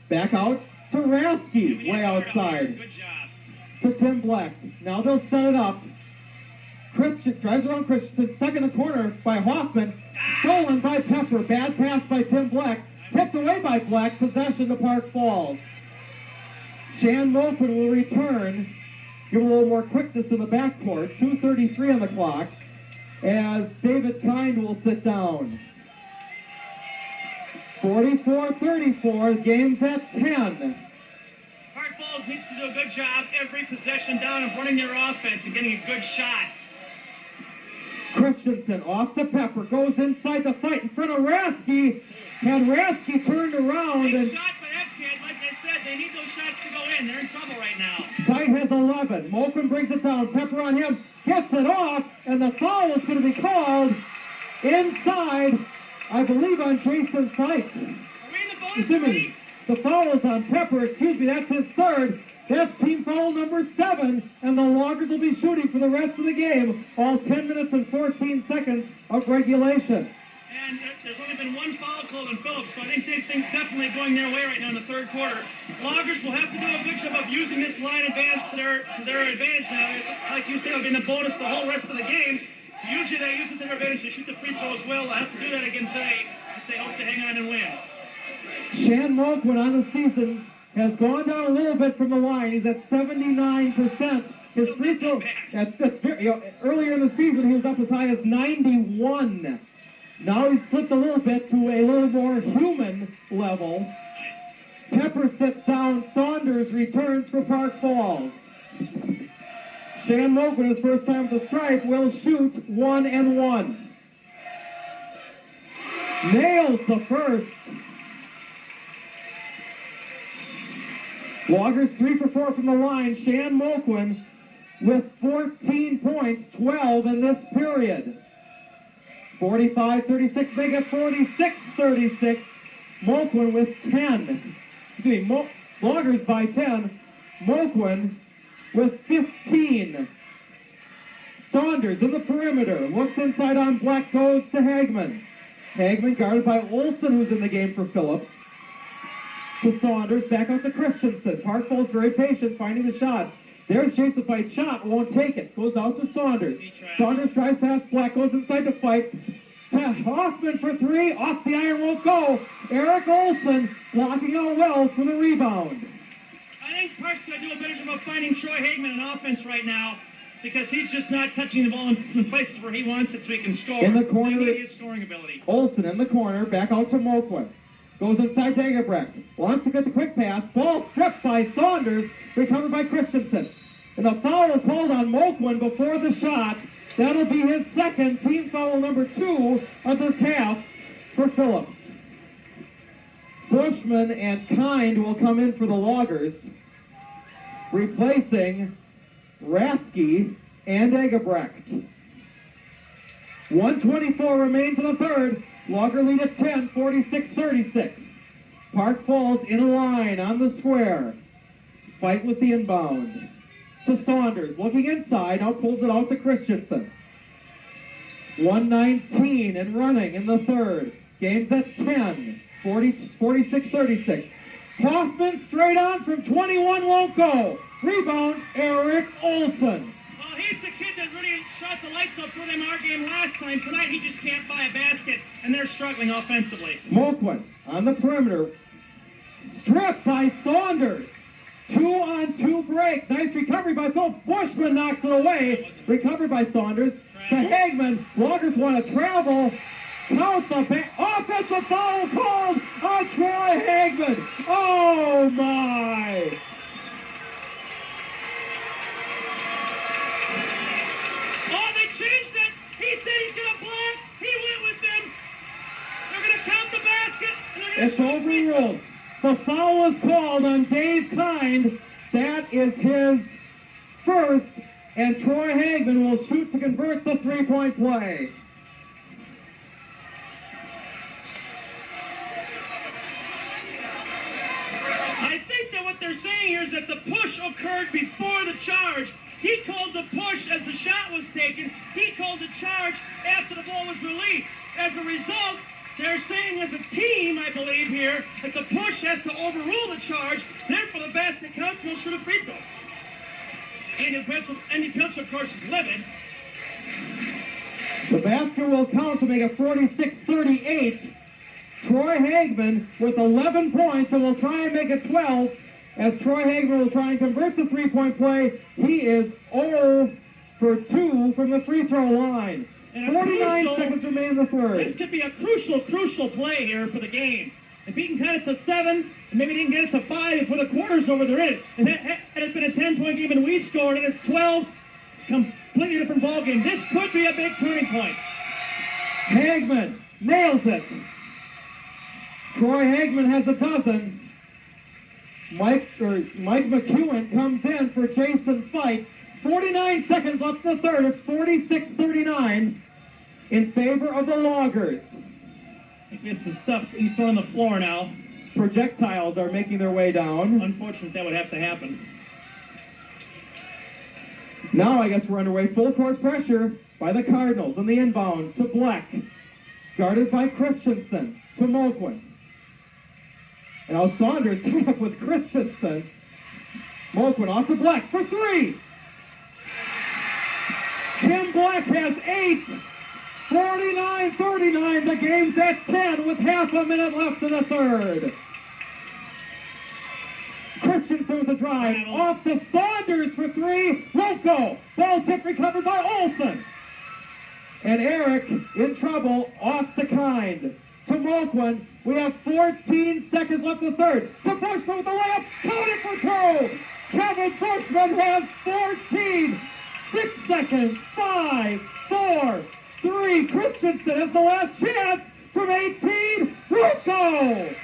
Back out to Rasky, way outside. Good job. To Tim Black. Now they'll set it up. Christian drives around Christian, stuck in the corner by Hoffman. Stolen by Pepper. Bad pass by Tim Black. Tipped away by Black. Possession to Park Falls. Shan Mopen will return. Give a little more quickness in the backcourt. 2:33 on the clock. As David Kind will sit down. 44-34. Game's at 10. Park Falls needs to do a good job every possession down of running their offense and getting a good shot. Christensen off the Pepper, goes inside the Fight in front of Rasky. Had Rasky turned around Big and shot by that kid. Like I said, they need those shots to go in. They're in trouble right now. Fight has 11. Moken brings it down. Pepper on him, gets it off, and the foul is going to be called inside, I believe, on Jason Fight. Are we in the bonus three? The foul is on Pepper. Excuse me, that's his 3rd. That's team foul number 7, and the Loggers will be shooting for the rest of the game, all 10 minutes and 14 seconds of regulation. And there's only been 1 foul called on Phillips, so I think things definitely going their way right now in the third quarter. Loggers will have to do a good job of using this line advantage to their advantage now. Like you said, it'll be in the bonus the whole rest of the game. Usually they use it to their advantage to shoot the free throw as well. They'll have to do that again today if they hope to hang on and win. Shan Moken on the season has gone down a little bit from the line. He's at 79%. His free throw, earlier in the season, he was up as high as 91. Now he's slipped a little bit to a little more human level. Moquin, his first time at the stripe, will shoot 1-1. Nails the first. Loggers 3 for 4 from the line. Shan Moquin with 14 points, 12 in this period. 45-36, they get 46-36. Moquin with 10. Loggers by 10. Moquin with 15. Saunders in the perimeter. Looks inside on Black, goes to Hagman. Hagman guarded by Olson, who's in the game for Phillips. To Saunders, back out to Christensen. Park Falls very patient, finding the shot. There's Jason Fight's shot, won't take it. Goes out to Saunders. Saunders drives past Black, goes inside to Fight. To Hoffman for 3, off the iron, won't go. Eric Olson blocking out well for the rebound. I think Park's going to do a better job of finding Troy Hagman in offense right now, because he's just not touching the ball in the places where he wants it so he can score. In the corner, his scoring ability. Olson in the corner, back out to Moquin. Goes inside to Engelbrecht. Wants to get the quick pass. Ball stripped by Saunders, recovered by Christensen. And a foul is called on Moquin before the shot. That'll be his second, team foul number 2 of this half for Phillips. Bushman and Kind will come in for the Loggers, replacing Rasky and Engelbrecht. 1:24 remains in the third. Logger lead at 10, 46-36. Park Falls in a line on the square. Fight with the inbound. To Saunders, looking inside, now pulls it out to Christensen. 1:19 and running in the third. Game's at 10, 46-36. Hoffman straight on from 21, won't go. Rebound, Eric Olson. Well, he's the kid that really shot the lights up for them our game last time. Tonight he just can't buy a basket, and they're struggling offensively. Moquin on the perimeter. Stripped by Saunders. 2-on-2 break. Nice recovery by Phillips. Bushman knocks it away. Recovered by Saunders. To Hagman. Loggers want to travel. Counts the back. Offensive foul called on Troy Hagman. Oh, my. Oh, they changed it. He said he's going to block. He went with them. They're going to count the basket. And they're going to It's overruled. The foul is called on Dave Kind. That is his first, and Troy Hagman will shoot to convert the three-point play. I think that what they're saying here is that the push occurred before the charge. He called the push as the shot was taken. He called the charge after the ball was released. As a result, they're saying as a team, I believe here, that the push has to overrule the charge. Therefore, the basket counts and he'll shoot a free throw. Andy Phillips, of course, is livid. The basket will count to make it 46-38. Troy Hagman with 11 points and will try and make it 12. As Troy Hagman will try and convert the three-point play, he is 0 for 2 from the free throw line. 49 seconds remain in the third. This could be a crucial play here for the game. If he can cut it to 7, and maybe he can get it to 5 before the quarter's over, they're in it. And it's been a 10-point game and we scored, and it's 12. Completely different ball game. This could be a big turning point. Hagman nails it. Troy Hagman has a dozen. Mike McEwen comes in for Jason Fight. 49 seconds left in the third. It's 46-39 in favor of the Loggers. Get some stuff he's on the floor now. Projectiles are making their way down. Unfortunate that would have to happen. Now I guess we're underway. Full court pressure by the Cardinals on the inbound to Black. Guarded by Christensen to Moquin. And now Saunders teamed up with Christensen. Moquin off to Black for 3. Tim Black has 8. 49-39. The game's at 10 with half a minute left in the third. Christensen with a drive. Off to Saunders for 3. Won't go. Ball tip recovered by Olson. And Eric in trouble off to Kind. To Moquin. We have 14 seconds left in the third. To Bushman with the layup. Count it for 2. Kevin Bushman has 14. 6 seconds. 5, 4, 3. Christensen has the last chance from 18. Russo!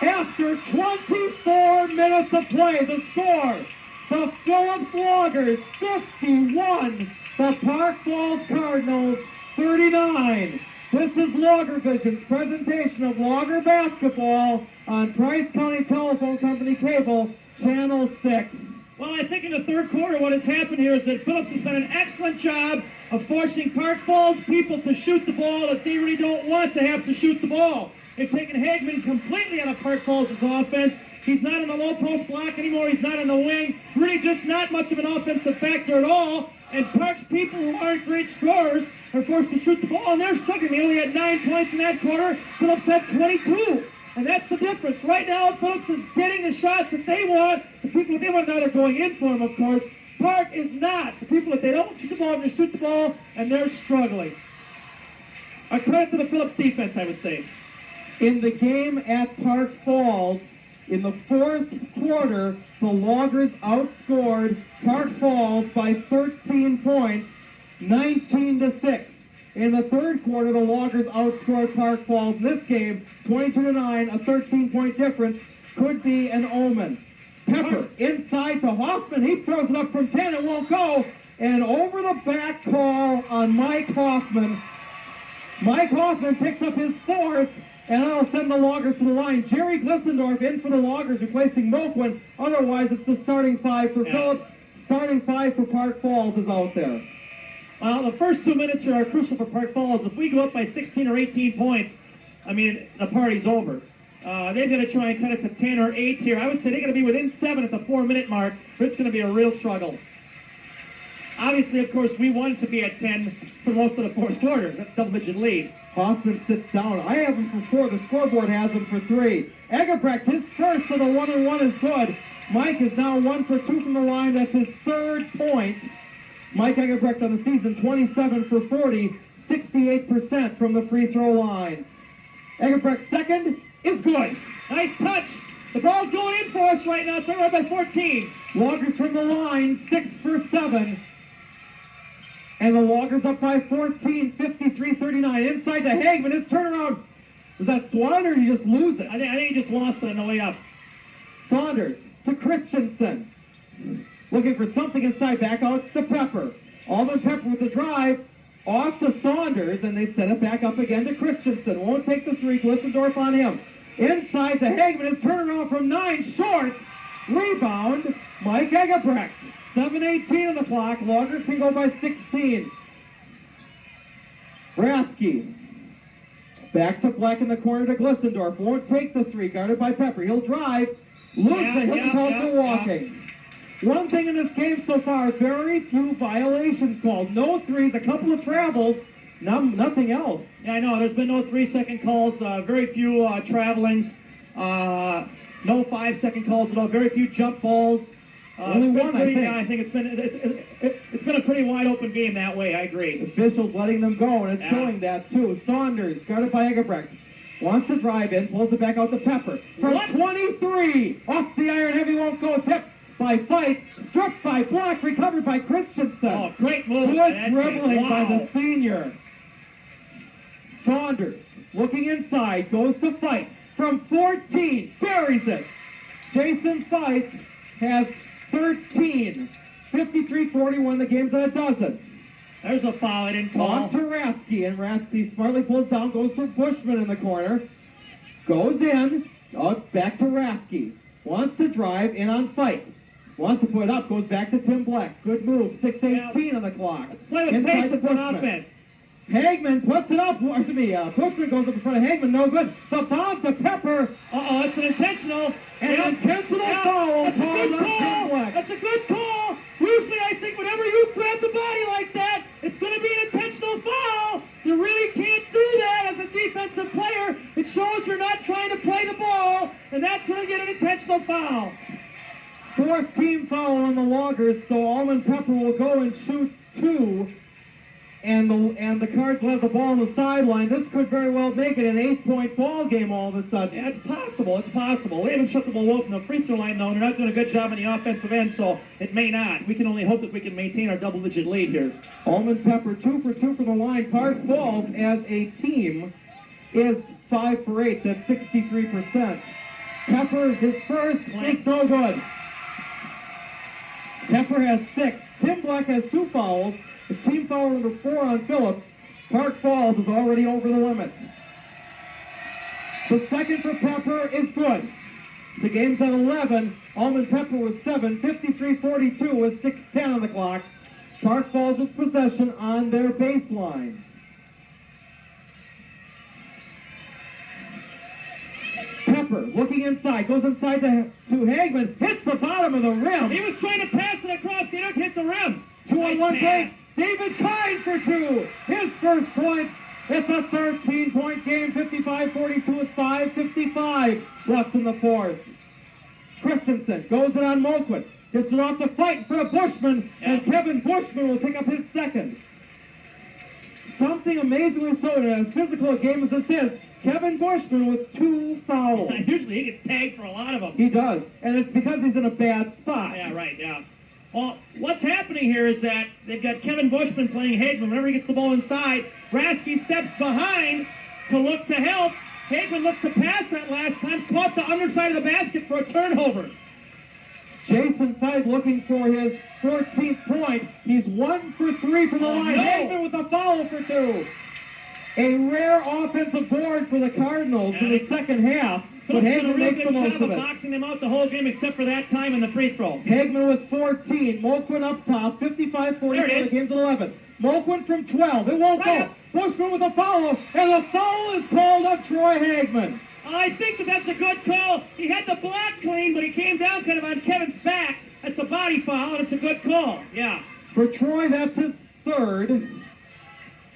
After 24 minutes of play, the score, the Phillips Loggers 51, the Park Falls Cardinals 39. This is Logger Vision's presentation of Logger basketball on Price County Telephone Company Cable, Channel 6. Well, I think in the third quarter what has happened here is that Phillips has done an excellent job of forcing Park Falls people to shoot the ball that they really don't want to have to shoot the ball. They've taken Hagman completely out of Park Falls' offense. He's not in the low post block anymore. He's not in the wing. Really just not much of an offensive factor at all. And Park's people who aren't great scorers are forced to shoot the ball, and they're struggling. They only had 9 points in that quarter. Phillips had 22. And that's the difference. Right now, Phillips is getting the shots that they want. The people that they want now are going in for him, of course. Park is not. The people that they don't shoot the ball, they shoot the ball, and they're struggling. A credit to the Phillips defense, I would say. In the game at Park Falls, in the fourth quarter, the Loggers outscored Park Falls by 13 points, 19-6. In the third quarter, the Loggers outscored Park Falls in this game, 22-9, a 13-point difference. Could be an omen. Pepper inside to Hoffman. He throws it up from 10. It won't go. And over the back call on Mike Hoffman. Mike Hoffman picks up his fourth, and that'll send the Loggers to the line. Jerry Glissendorf in for the Loggers, replacing Milquin. Otherwise, it's the starting five for Phillips. Starting five for Park Falls is out there. Well, the first 2 minutes here are crucial for Park Falls. If we go up by 16 or 18 points, I mean, the party's over. They're going to try and cut it to 10 or 8 here. I would say they're going to be within 7 at the 4-minute mark, but it's going to be a real struggle. Obviously, of course, we want it to be at 10 for most of the fourth quarter. That's double-digit lead. Hoffman sits down. I have him for 4. The scoreboard has him for 3. Egerbrecht, his first for the 1-and-1 is good. Mike is now 1 for 2 from the line. That's his third point. Mike Egerbrecht on the season, 27 for 40, 68% from the free throw line. Egerbrecht's second is good. Nice touch. The ball's going in for us right now. It's right by 14. Loggers from the line, 6 for 7. And the Loggers up by 14, 53-39. Inside to Hagman. His turnaround. Was that Swan, or did he just lose it? I think he just lost it on the way up. Saunders to Christensen. Looking for something inside, back out to Pepper. Alden Pepper with the drive, off to Saunders, and they set it back up again to Christensen. Won't take the three, Glissendorf on him. Inside to Hagman, his turnaround from 9, short. Rebound, Mike Egerbrecht. 7:18 on the clock, Loggers can go by 16. Rasky. Back to Black in the corner to Glissendorf. Won't take the three, guarded by Pepper. He'll drive, lose it, he'll be called for walking. One thing in this game so far, very few violations called. No threes, a couple of travels, nothing else. Yeah, I know. There's been no 3-second calls, very few travelings, no 5-second calls at all, very few jump balls. Only one, I think. Yeah, I think it's been a pretty wide open game that way. I agree. Officials letting them go, and it's showing that too. Saunders, guarded by Egerbrecht, wants to drive in, pulls it back out to Pepper. From 23, off the iron, heavy won't go, tipped by Fight, struck by Block, recovered by Christensen. Oh, great move. Good dribbling by the senior. Saunders, looking inside, goes to Fight. From 14, buries it. Jason Fight has 13. 53-41, the game's at a dozen. There's a foul I didn't call. Off to Rasky, and Rasky smartly pulls down, goes for Bushman in the corner. Goes in, back to Rasky. Wants to drive, in on Fight. Wants to put it up, goes back to Tim Black. Good move, 6:18 on the clock. Play with patience on offense. Hagman puts it up. Bushman goes up in front of Hagman, no good. The foul to Pepper. It's an intentional. An intentional foul. That's a good call. That's a good call. Usually I think whenever you grab the body like that, it's going to be an intentional foul. You really can't do that as a defensive player. It shows you're not trying to play the ball, and that's going to get an intentional foul. Fourth team foul on the Loggers, so Almond Pepper will go and shoot 2. and the Cards have the ball on the sideline. This could very well make it an 8-point ball game all of a sudden. Yeah, it's possible. It's possible. We haven't shut the ball well from the free throw line, though. They're not doing a good job on the offensive end, so it may not. We can only hope that we can maintain our double-digit lead here. Almond Pepper 2 for 2 from the line. Park Falls as a team is 5 for 8. That's 63%. Pepper, his first, is no good. Pepper has 6. Tim Black has 2 fouls. His team foul number 4 on Phillips. Park Falls is already over the limit. The second for Pepper is good. The game's at 11. Almond Pepper with 7. 53-42 with 6:10 on the clock. Park Falls with possession on their baseline. Pepper looking inside, goes inside to Hagman, hits the bottom of the rim. He was trying to pass it across. He didn't hit the rim. 2-on-1 game. David Kine for 2. His first point. It's a 13-point game. 55-42 with 5:55 left in the fourth. Christensen goes it on Mulquin. Gets it off the fight for Bushman, and Kevin Bushman will pick up his second. Something amazingly so in as physical a game as this is. Kevin Bushman with 2 fouls. Usually he gets tagged for a lot of them. He does, and it's because he's in a bad spot. Yeah, right, yeah. Well, what's happening here is that they've got Kevin Bushman playing Hagman. Whenever he gets the ball inside, Rasky steps behind to look to help. Hagman looks to pass that last time, caught the underside of the basket for a turnover. Jason Fife looking for his 14th point. He's 1 for 3 from the line. No. Hagman with a foul for 2. A rare offensive board for the Cardinals in the second half, but Hagman makes the most of it. Boxing them out the whole game except for that time in the free throw. Hagman with 14. Mulquin up top, 55-44. The game's at 11. Mulquin from 12. It won't go. Bushman with a foul, and the foul is called on Troy Hagman. I think that's a good call. He had the block clean, but he came down kind of on Kevin's back. That's a body foul, and it's a good call. Yeah. For Troy, that's his third.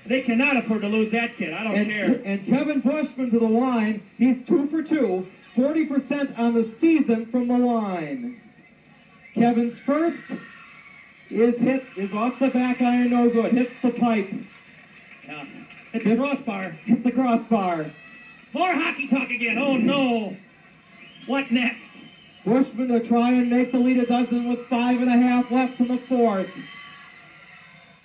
They cannot afford to lose that kid. I don't care. And Kevin Bushman to the line. He's 2 for 2. 40% on the season from the line. Kevin's first is off the back iron, no good. Hits the pipe. Yeah. Hits the crossbar. Hits the crossbar. More hockey talk again. Oh, no. What next? Bushman to try and make the lead a dozen with 5.5 left in the fourth.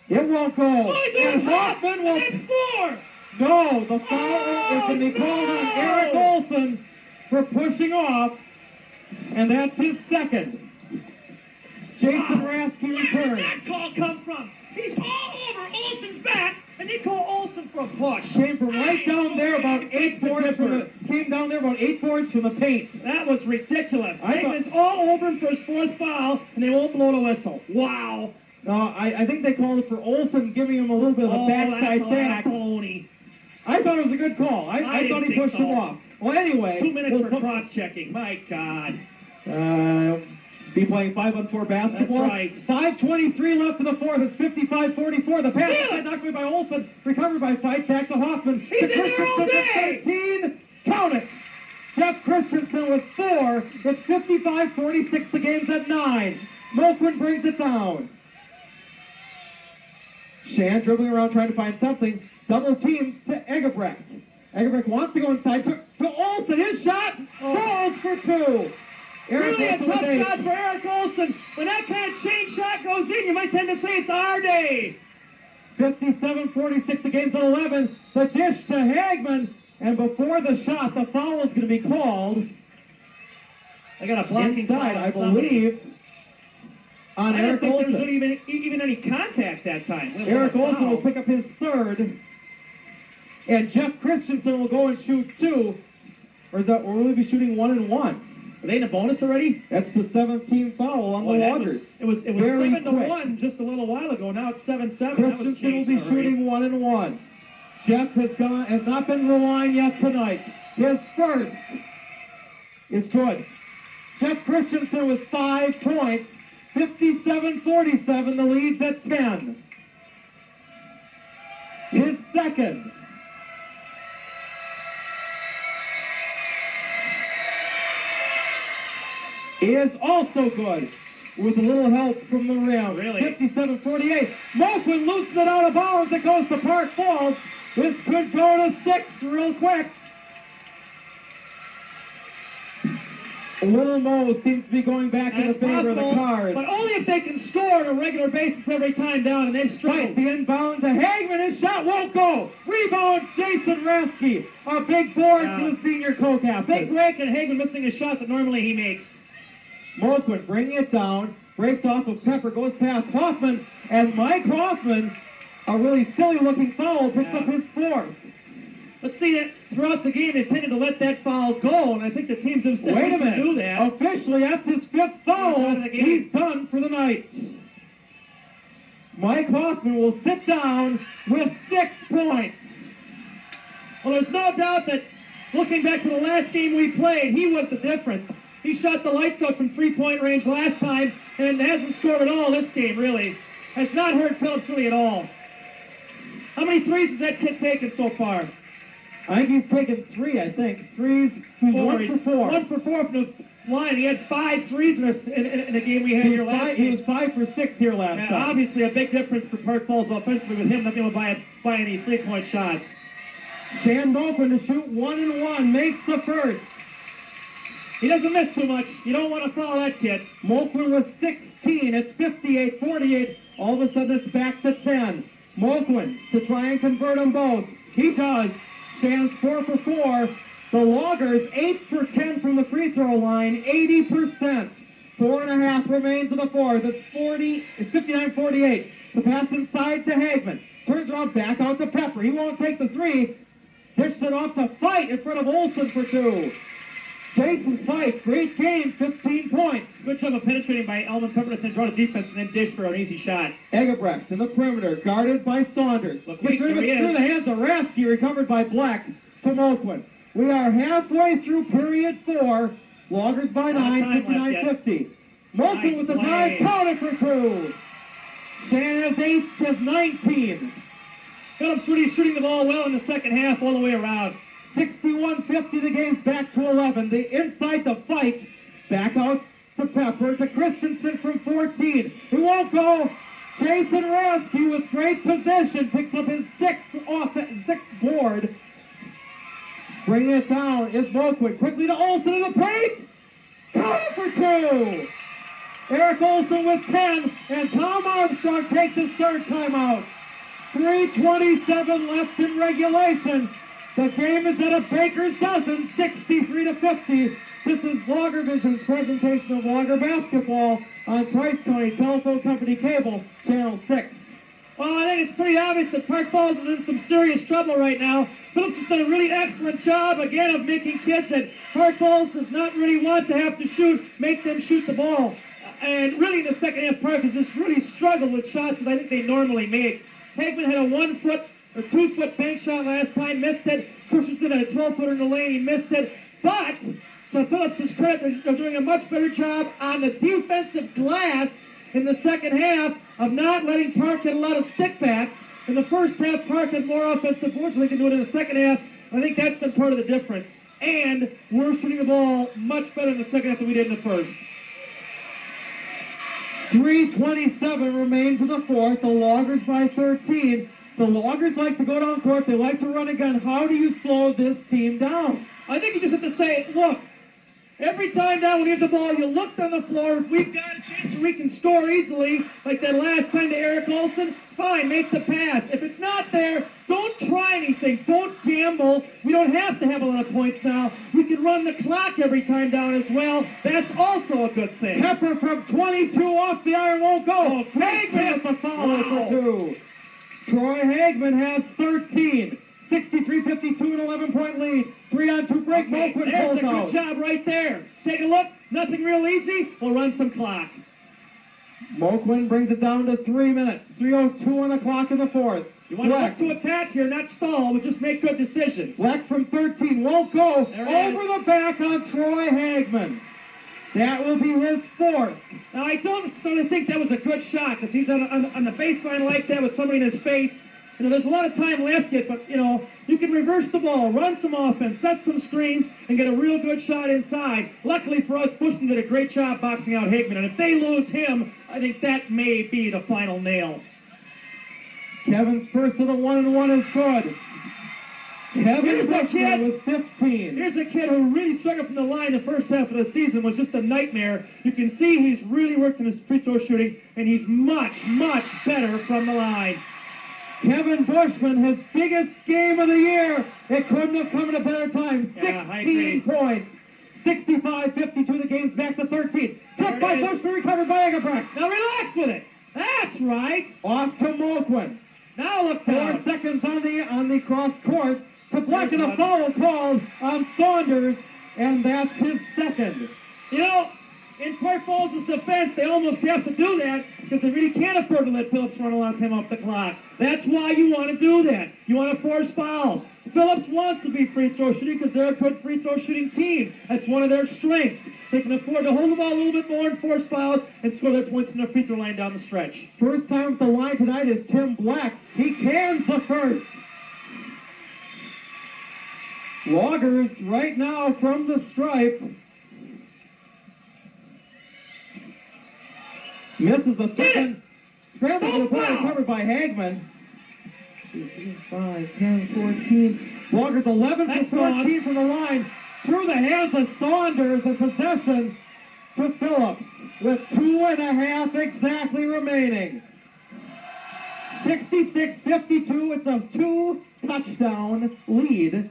It won't go. And Hoffman will score. No, the foul is going to be called on Eric Olson for pushing off, and that's his second. Jason Rasky returns. Where did that call come from? He's all over Olson's back, and they call Olson for a push. Came from right down there, about 8 boards from the paint. That was ridiculous. Hagman's all over him for his fourth foul, and they won't blow the whistle. Wow. No, I think they called it for Olson, giving him a little bit of a backside tag. I thought it was a good call. I thought he pushed him off. Well, anyway. 2 minutes for cross-checking. My God. Be playing 5-on-4 basketball. That's right. 5:23 left in the fourth. It's 55-44. The pass is knocked away by Olson. Recovered by Fight. Back to Hoffman. He's in there all day. 13. Count it. Jeff Christensen with 4. It's 55-46. The game's at 9. Mulquin brings it down. Shan dribbling around trying to find something. Double team to Egebrecht. Egebrecht wants to go inside to Olson. His shot falls for 2. Really a tough shot for Eric Olson. When that kind of chain shot goes in, you might tend to say it's our day. 57-46, the game's at 11. The dish to Hagman. And before the shot, the foul is going to be called. They got a blocking inside, foul I believe, on Eric Olson. I don't think there was even any contact that time. Eric Olson will pick up his third. And Jeff Christensen will go and shoot 2. Or will he be shooting 1 and 1? Are they in a bonus already? That's the 17th foul on the Loggers. It was 7-1 just a little while ago. Now it's 7-7. Christensen will be shooting 1 and 1. Jeff has not been in the line yet tonight. His first is good. Jeff Christensen with 5 points. 57-47. The lead's at 10. His second. Is also good. with a little help from the rim. Really? 57-48. Moakman loosens it out of bounds. It goes to Park Falls. This could go to 6 real quick. Little Mo seems to be going back in the favor of the Cards. But only if they can score on a regular basis every time down, and they've struggled. Right, the inbound to Hagman. His shot won't go. Rebound, Jason Rasky. A big board for the senior co-captain. Big break, and Hagman missing a shot that normally he makes. Moakman bringing it down. Breaks off of Pepper, goes past Hoffman. And Mike Hoffman, a really silly-looking foul, picks up his 4th. Let's see that throughout the game they tended to let that foul go, and I think the teams have said Wait a minute. do that. Officially, that's his 5th foul. He's done for the night. Mike Hoffman will sit down with 6 points. Well, there's no doubt that looking back to the last game we played, he was the difference. He shot the lights out from three-point range last time and hasn't scored at all this game, really. Has not hurt Phillips really at all. How many threes has that kid taken so far? I think he's taken 3, I think. Threes, he's 1 for 4. 1 for 4 from the line. He had 5 threes in a game we had here last He game. was 5 for 6 here last time. Obviously a big difference for Park Falls offensively with him not being able to buy any three-point shots. Shan Moakman to shoot 1 and 1, makes the first. He doesn't miss too much. You don't want to foul that kid. Moakman with 16. It's 58-48. All of a sudden it's back to 10. Moakman to try and convert them both. He does. Shan's 4 for 4. The Loggers 8 for 10 from the free throw line, 80%. 4.5 remains in the fourth. It's 59-48. The pass inside to Hagman. Turns around, back out to Pepper. He won't take the 3. Dishes it off to Fight in front of Olsen for 2. Jason Fight, great game, 15 points. Good job of penetrating by Alvin Pepper to draw the defense and then dish for an easy shot. Egebrecht in the perimeter, guarded by Saunders. Look, wait, through the hands of Rasky, recovered by Black to Moakman. We are halfway through period 4. Loggers by 9, 59-50. Moakman with the drive, counted for 2. Shan has 8, has 19. Phillips really shooting the ball well in the second half all the way around. 61-50, the game's back to 11. The inside the Fight, back out to Pepper, to Christensen from 14. He won't go. Jason Rasky with great position, picks up his 6th board. Bringing it down is Moakman. Quickly to Olsen in the paint. Counted for 2. Eric Olsen with 10, and Tom Armstrong takes his 3rd timeout. 3:27 left in regulation. The game is at a baker's dozen, 63-50. This is Logger Vision's presentation of Logger basketball on Price County Telephone Company Cable, Channel 6. Well, I think it's pretty obvious that Park Falls is in some serious trouble right now. Phillips has done a really excellent job, again, of making kids that Park Falls does not really want to have to shoot, make them shoot the ball. And really, in the second half, Park has just really struggled with shots that I think they normally make. Hagman had a 1-foot or 2-foot bank shot last time, missed it. Christensen had a 12-footer in the lane, he missed it. But, to Phillips' credit, they're doing a much better job on the defensive glass in the second half of not letting Park get a lot of stickbacks. In the first half, Park had more offensive boards than they can do it in the second half. I think that's been part of the difference. And we're shooting the ball much better in the second half than we did in the first. 3:27 remains in the fourth. The Loggers by 13. The Loggers like to go down court. They like to run again. How do you slow this team down? I think you just have to say, look, every time down when you have the ball, you look on the floor. If we've got a chance where we can score easily, like that last time to Eric Olsen, fine, make the pass. If it's not there, don't try anything. Don't gamble. We don't have to have a lot of points now. We can run the clock every time down as well. That's also a good thing. Pepper from 22 off the iron won't go. Hagman with the foul for 2. Troy Hagman has 13. 63-52, an 11-point lead. 3-on-2 break. Okay, Moakman there's pulls a good out. job right there. Take a look. Nothing real easy. We'll run some clock. Moakman brings it down to 3 minutes. 3:02 on the clock in the fourth. You want to look to attack here, not stall, but just make good decisions. Black from 13 won't go. There Over the back on Troy Hagman. That will be his 4th. Now, I don't sort of think that was a good shot because he's on the baseline like that with somebody in his face. there's a lot of time left yet, but, you can reverse the ball, run some offense, set some screens, and get a real good shot inside. Luckily for us, Bushman did a great job boxing out Hagman, and if they lose him, I think that may be the final nail. Kevin's first of the 1-1 is good. Kevin Bushman with 15. Here's a kid who really struggled from the line the first half of the season, was just a nightmare. You can see he's really worked in his free throw shooting, and he's much, much better from the line. Kevin Bushman, his biggest game of the year. It couldn't have come at a better time. 16 points. 65-52, the game's back to 13. Took by Bushman, recovered by Egerbrecht. Now relax with it. That's right. Off to Moquin. Now look 4 seconds on the cross court. To block a foul called on Saunders, and that's his second. In Park Falls' defense, they almost have to do that because they really can't afford to let Phillips run along him up the clock. That's why you want to do that. You want to force fouls. Phillips wants to be free throw shooting because they're a good free throw shooting team. That's one of their strengths. They can afford to hold the ball a little bit more and force fouls and score their points in their free throw line down the stretch. First time at the line tonight is Tim Black. He cans the first. Loggers right now from the stripe. Misses the second. Scramble to the ball, covered by Hagman. 5, 10, 14. Loggers 11 for 14 from the line. Through the hands of Saunders, and possession to Phillips with 2.5 exactly remaining. 66-52. It's a 2-touchdown lead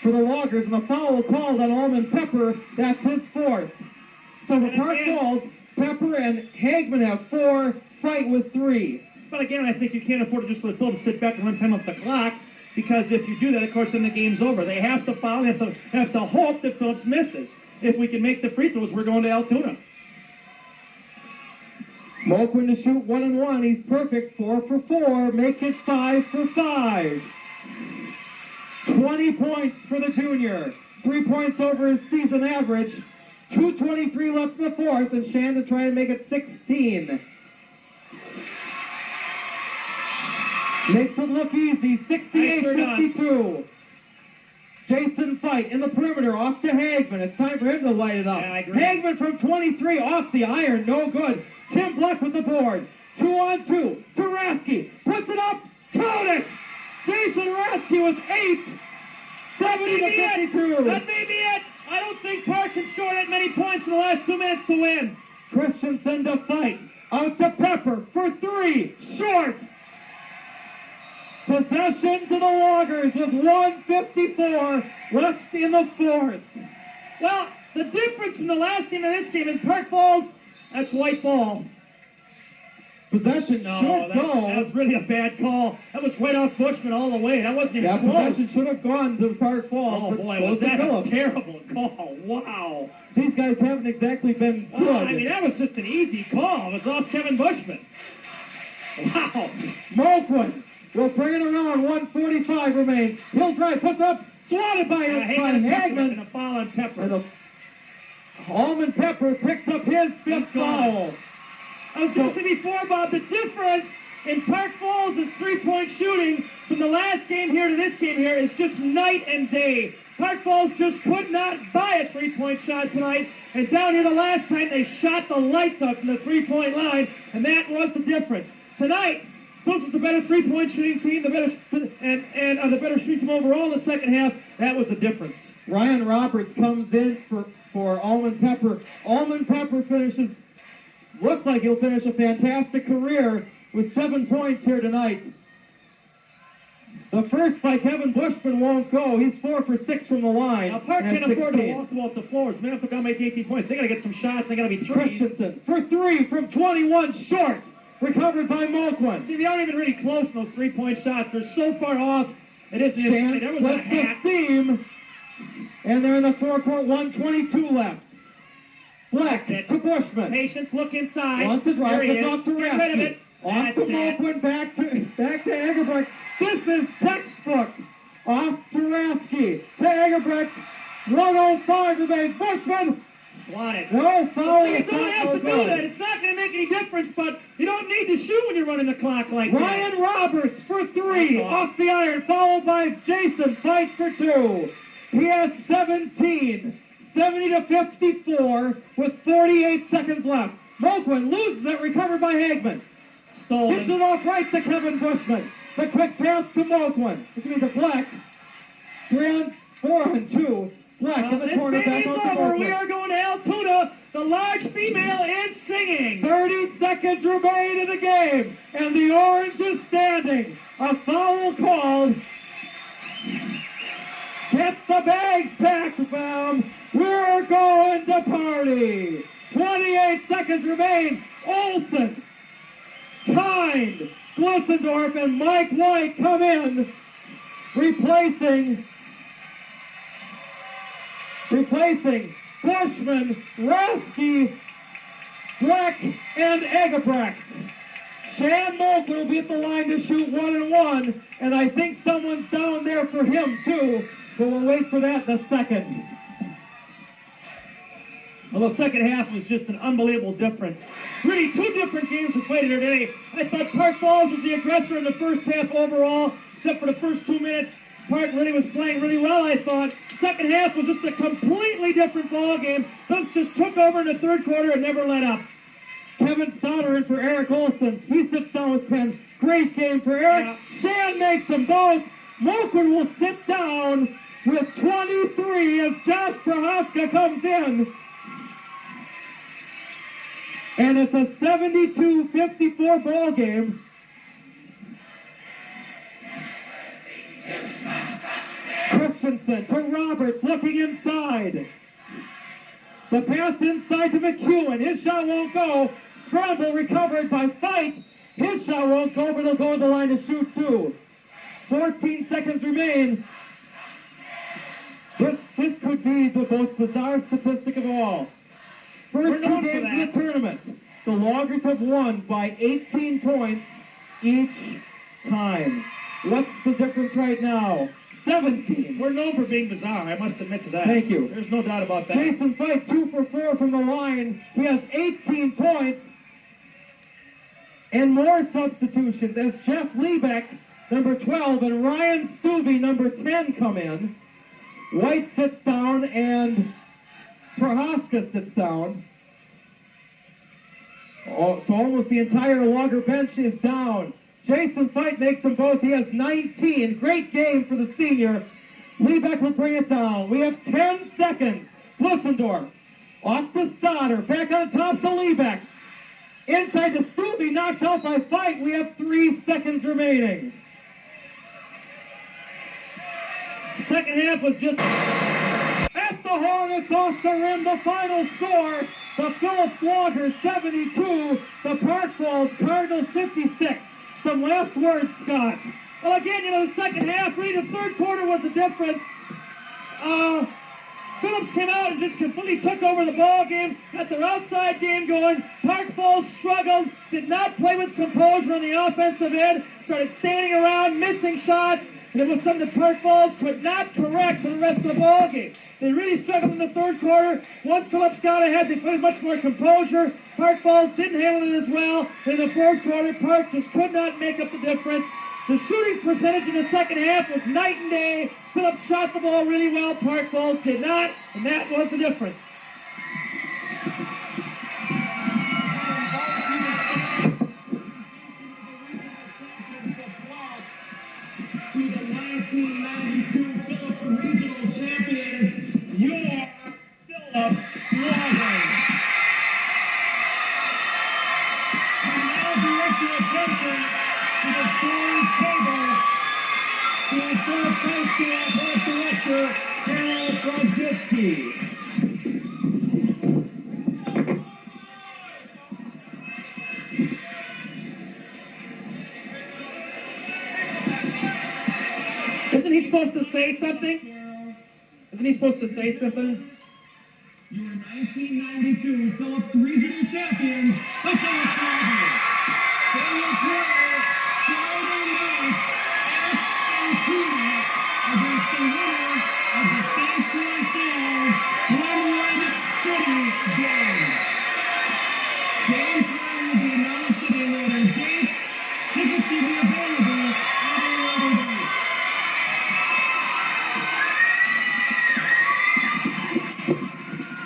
for the Loggers, and the foul called on Almond Pepper. That's his fourth. So for Park Falls, Pepper and Hagman have 4, fight with 3. But again, I think you can't afford to just let Phillips sit back and run time off the clock, because if you do that, of course, then the game's over. They have to foul, they have to hope that Phillips misses. If we can make the free throws, we're going to Altoona. Moquin to shoot 1-1. He's perfect, 4 for 4. Make it 5 for 5. 20 points for the junior. 3 points over his season average. 2:23 left in the fourth, and Shannon trying to make it 16. Makes it look easy, 68-52. Jason Fight in the perimeter, off to Hagman. It's time for him to light it up. Yeah, I agree. Hagman from 23, off the iron, no good. Tim Black with the board. 2-on-2 to Rasky. Puts it up, count it! Jason Rasky with 8. 70-52. That may be it. I don't think Park can score that many points in the last 2 minutes to win. Christensen to Fight. Out to Pepper for 3. Short. Possession to the Loggers with 1:54 left in the fourth. Well, the difference from the last game and this game in Park Falls, that's white ball. Possession, No, that was really a bad call. That was right off Bushman all the way. That wasn't even that close. Possession should have gone to Park Falls. Oh, boy, was that a terrible call. Wow. These guys haven't exactly been good. I mean, that was just an easy call. It was off Kevin Bushman. Wow. Moquin will bring it around. 1:45 remains. He'll drive, puts up, swatted by Hagman. And a foul on Pepper. Almond Pepper picks up his 5th foul. I was going to say before, Bob, the difference in Park Falls' three-point shooting from the last game here to this game here is just night and day. Park Falls just could not buy a three-point shot tonight, and down here the last time they shot the lights out from the three-point line, and that was the difference. Tonight, Phillips is the better three-point shooting team, the better shooting team overall in the second half. That was the difference. Ryan Roberts comes in for Almond Pepper. Almond Pepper finishes. Looks like he'll finish a fantastic career with 7 points here tonight. The first by Kevin Bushman won't go. He's 4 for 6 from the line. Now, Park can't afford to walk the ball off the floors. Man, if they're going to make 18 points, they got to get some shots. They got to be threes. Christensen for 3 from 21, short. Recovered by Moquin. See, they aren't even really close in those three-point shots. They're so far off. It isn't even. There was a hack. Seam, and they're in the forecourt. 1:22 left. Black to Bushman. Patience, look inside. Wants to drive. It's off to Get rid of Rasky. it. Off to Moquin. Back to Egerbrecht. This is textbook. Off to Rasky. To Egerbrecht. 1:05 remains. Bushman swat it. No foul. You don't have to do that. It's not going to make any difference, but you don't need to shoot when you're running the clock like that. Ryan Roberts for three, off the iron, followed by Jason Fight for two. He has 17, 70-54 with 48 seconds left. Moquin loses it, recovered by Hagman. Stolen. Hits it off right to Kevin Bushman. The quick pass to Moquin. This means a Fleck. 4-on-2. Fleck in the corner, back on to Moquin. We are going to Altoona. The large female is singing. 30 seconds remain in the game, and the Orange is standing. A foul called. Get the bags packed, fam. We're going to party. 28 seconds remain. Olsen, Kind, Glissendorf, and Mike White come in, replacing Bushman, Rasky, Breck, and Egebrecht. Shan Moak will be at the line to shoot 1-1, and I think someone's down there for him too, but we'll wait for that in a second. Well, the second half was just an unbelievable difference. Really, two different games we played here today. I thought Park Falls was the aggressor in the first half overall, except for the first 2 minutes. Park really was playing really well, I thought. Second half was just a completely different ball game. Phillips just took over in the third quarter and never let up. Kevin Sauter in for Eric Olson. He sits down with 10. Great game for Eric. Yeah. Shan makes them both. Moquin will sit down with 23 as Josh Prohaska comes in. And it's a 72-54 ball game. Christensen to Roberts, looking inside. The pass inside to McEwen. His shot won't go. Scramble recovered by Fight. His shot won't go, but he'll go to the line to shoot two. 14 seconds remain. This could be the most bizarre statistic of all. First two games of the tournament, the Loggers have won by 18 points each time. What's the difference right now? 17. We're known for being bizarre, I must admit to that. Thank you. There's no doubt about that. Jason Fight, 2 for 4 from the line. He has 18 points. And more substitutions as Jeff Liebeck, number 12, and Ryan Stuvey, number 10, come in. White sits down and Prohaska sits down. Oh, so almost the entire Logger bench is down. Jason Fight makes them both. He has 19. Great game for the senior. Liebeck will bring it down. We have 10 seconds. Glissendorf off to Stoddard. Back on top to Liebeck. Inside to Stuvey, knocked out by Fight. We have 3 seconds remaining. The second half was just... At the Hornets off the rim, the final score. The Phillips Loggers 72. The Park Falls Cardinals 56. Some last words, Scott. Well, again, the second half, really, the third quarter was the difference. Phillips came out and just completely took over the ball game, got their outside game going. Park Falls struggled, did not play with composure on the offensive end, started standing around, missing shots, and it was something that Park Falls could not correct for the rest of the ball game. They really struggled in the third quarter. Once Phillips got ahead, they played much more composure. Park Falls didn't handle it as well. In the fourth quarter, Park just could not make up the difference. The shooting percentage in the second half was night and day. Phillips shot the ball really well. Park Falls did not, and that was the difference. To the 1992 Phillips Regional Champions, your Phillips Loggers. And now direct your attention to the scoring table to our first high school athletic director, Carol Brodzinski. Isn't he supposed to say something? Isn't he supposed to say something? Your 1992 Phillips Regional Champions, the Phillips Loggers. Daniel Porter, Sheldon Knight, Eric Antuna against the winner of the State Falls Glenwood City. game. Games will be announced at a later date. Tickets will be available at a later date.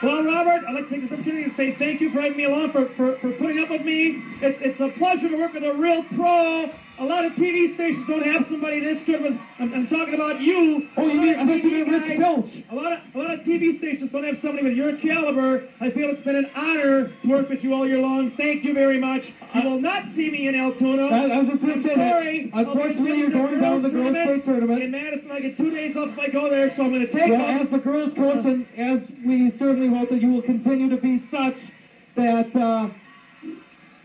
Well, Robert, I'd like to take this opportunity to say thank you for having me along, for putting up with me. It's a pleasure to work with a real pro. A lot of TV stations don't have somebody this good. I'm talking about you. Oh, you mean, I thought you meant Rich Pilch. A lot of TV stations don't have somebody with your caliber. I feel it's been an honor to work with you all year long. Thank you very much. You will not see me in Altoona. I was just going to say that. Sorry. Unfortunately, you're going down the girls' state tournament. In Madison, I get 2 days off if I go there, so I'm going to take Well, off. as the girls' coach, and as we certainly hope that you will continue to be such that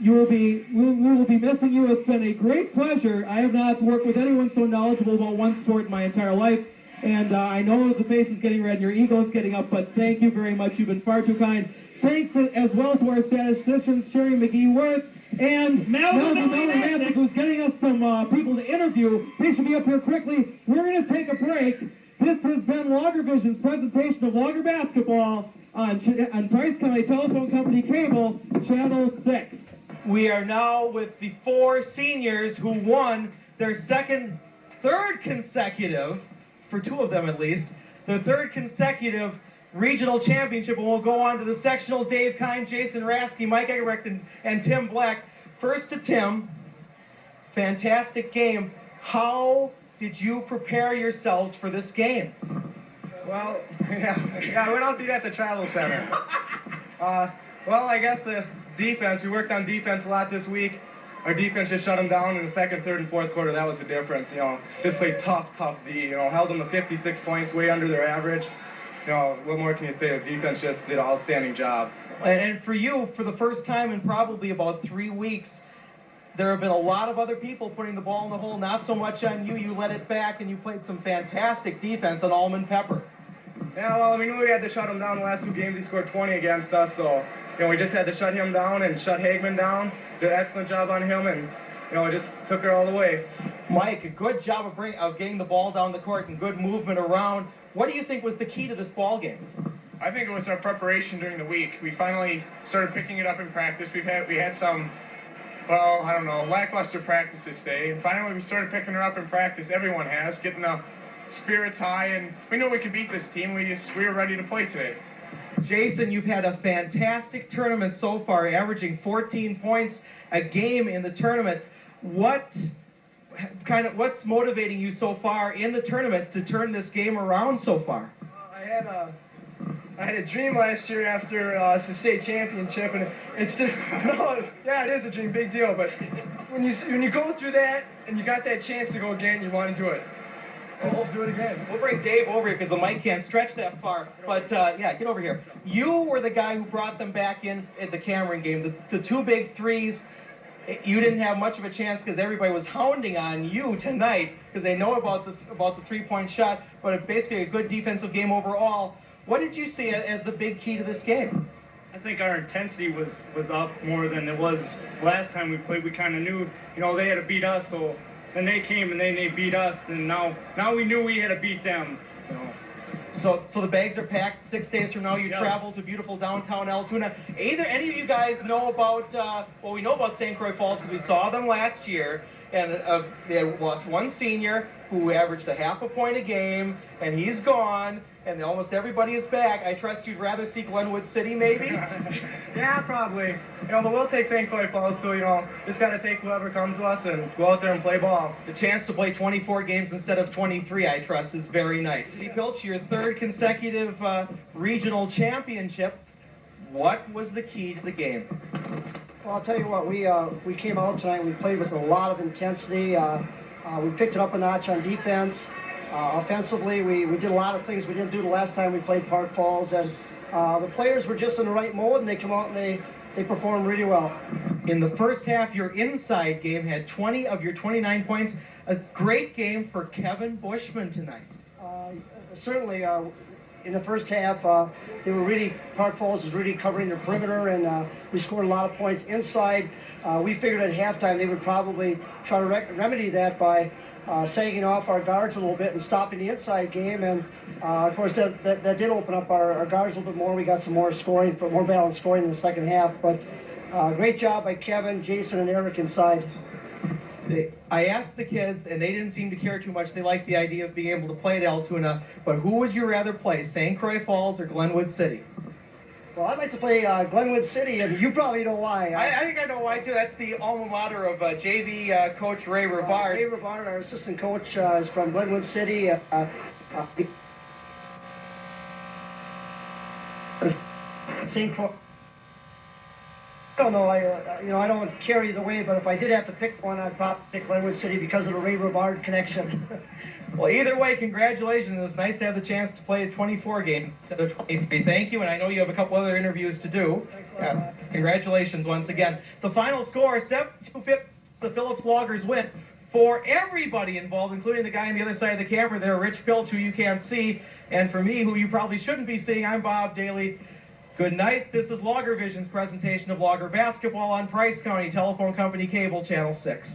we will be missing you. It's been a great pleasure. I have not worked with anyone so knowledgeable about one sport in my entire life, and I know the face is getting red and your ego is getting up, but thank you very much. You've been far too kind. Thanks as well to our statisticians, Sherry McGee-Worth, and Melvin Mantic, who's getting us some people to interview. They should be up here quickly. We're going to take a break. This has been Lager Vision's presentation of Lager basketball on Price County Telephone Company Cable, Channel 6. We are now with the 4 seniors who won their third consecutive, for 2 of them at least, their third consecutive regional championship, and we'll go on to the sectional. Dave Kine, Jason Rasky, Mike Eggerecht, and Tim Black. First to Tim. Fantastic game. How did you prepare yourselves for this game? Well, yeah, we don't do that at the travel center. Well, I guess the defense, we worked on defense a lot this week. Our defense just shut them down in the second, third, and fourth quarter. That was the difference. Just played tough D. Held them to 56 points, way under their average. What more can you say? The defense just did an outstanding job. And for you, for the first time in probably about 3 weeks, there have been a lot of other people putting the ball in the hole, not so much on you. You let it back, and you played some fantastic defense on Almond Pepper. Yeah, well, we knew we had to shut him down the last 2 games. He scored 20 against us, so, we just had to shut him down and shut Hagman down. Did an excellent job on him, and, we just took her all the way. Mike, a good job of getting the ball down the court and good movement around. What do you think was the key to this ball game? I think it was our preparation during the week. We finally started picking it up in practice. We had some, lackluster practices today. And finally we started picking it up in practice. Everyone has, getting the spirits high, and we knew we could beat this team. We were ready to play today. Jason, you've had a fantastic tournament so far, averaging 14 points a game in the tournament. What's motivating you so far in the tournament to turn this game around so far? I had a dream last year after the state championship, and it's just, it is a dream, big deal, but when you go through that and you got that chance to go again, you want to do it. We'll do it again. We'll bring Dave over here because the mic can't stretch that far. But, get over here. You were the guy who brought them back in at the Cameron game. The 2 big threes, you didn't have much of a chance because everybody was hounding on you tonight because they know about the three-point shot, but it's basically a good defensive game overall. What did you see as the big key to this game? I think our intensity was up more than it was last time we played. We kind of knew, they had to beat us, so then they came and then they beat us, and now we knew we had to beat them. So the bags are packed. 6 days from now, you travel to beautiful downtown Altoona. Any of you guys know about, we know about St. Croix Falls because we saw them last year, and they lost 1 senior who averaged a half a point a game, and he's gone, and almost everybody is back. I trust you'd rather see Glenwood City, maybe? Yeah, probably. But we'll take St. Croix Falls, so, just got to take whoever comes to us and go out there and play ball. The chance to play 24 games instead of 23, I trust, is very nice. Pilch, your 3rd consecutive regional championship. What was the key to the game? Well, I'll tell you what, we came out tonight, we played with a lot of intensity. We picked it up a notch on defense. Offensively, we did a lot of things we didn't do the last time we played Park Falls, and the players were just in the right mode, and they come out and they performed really well. In the first half, your inside game had 20 of your 29 points. A great game for Kevin Bushman tonight. Certainly, in the first half, Park Falls was really covering their perimeter, and we scored a lot of points inside. We figured at halftime they would probably try to remedy that by sagging off our guards a little bit and stopping the inside game. And of course, that did open up our guards a little bit more. We got some more scoring, more balanced scoring in the second half. But great job by Kevin, Jason, and Eric inside. I asked the kids, and they didn't seem to care too much. They liked the idea of being able to play at Altoona. But who would you rather play, St. Croix Falls or Glenwood City? Well, I'd like to play Glenwood City, and you probably know why. I think I know why, too. That's the alma mater of JV coach Ray Rivard. Ray Rivard, our assistant coach, is from Glenwood City. St. Croix. I don't know. I don't care either way. But if I did have to pick one, I'd probably pick Glenwood City because of the Ray Rivard connection. Well, either way, congratulations. It's nice to have the chance to play a 24 game instead of 23. Thank you, and I know you have a couple other interviews to do. Congratulations once again. The final score: 7-2 the Phillips Loggers win. For everybody involved, including the guy on the other side of the camera there, Rich Pilch, who you can't see, and for me, who you probably shouldn't be seeing, I'm Bob Daly. Good night. This is Logger Vision's presentation of Logger basketball on Price County Telephone Company Cable Channel 6.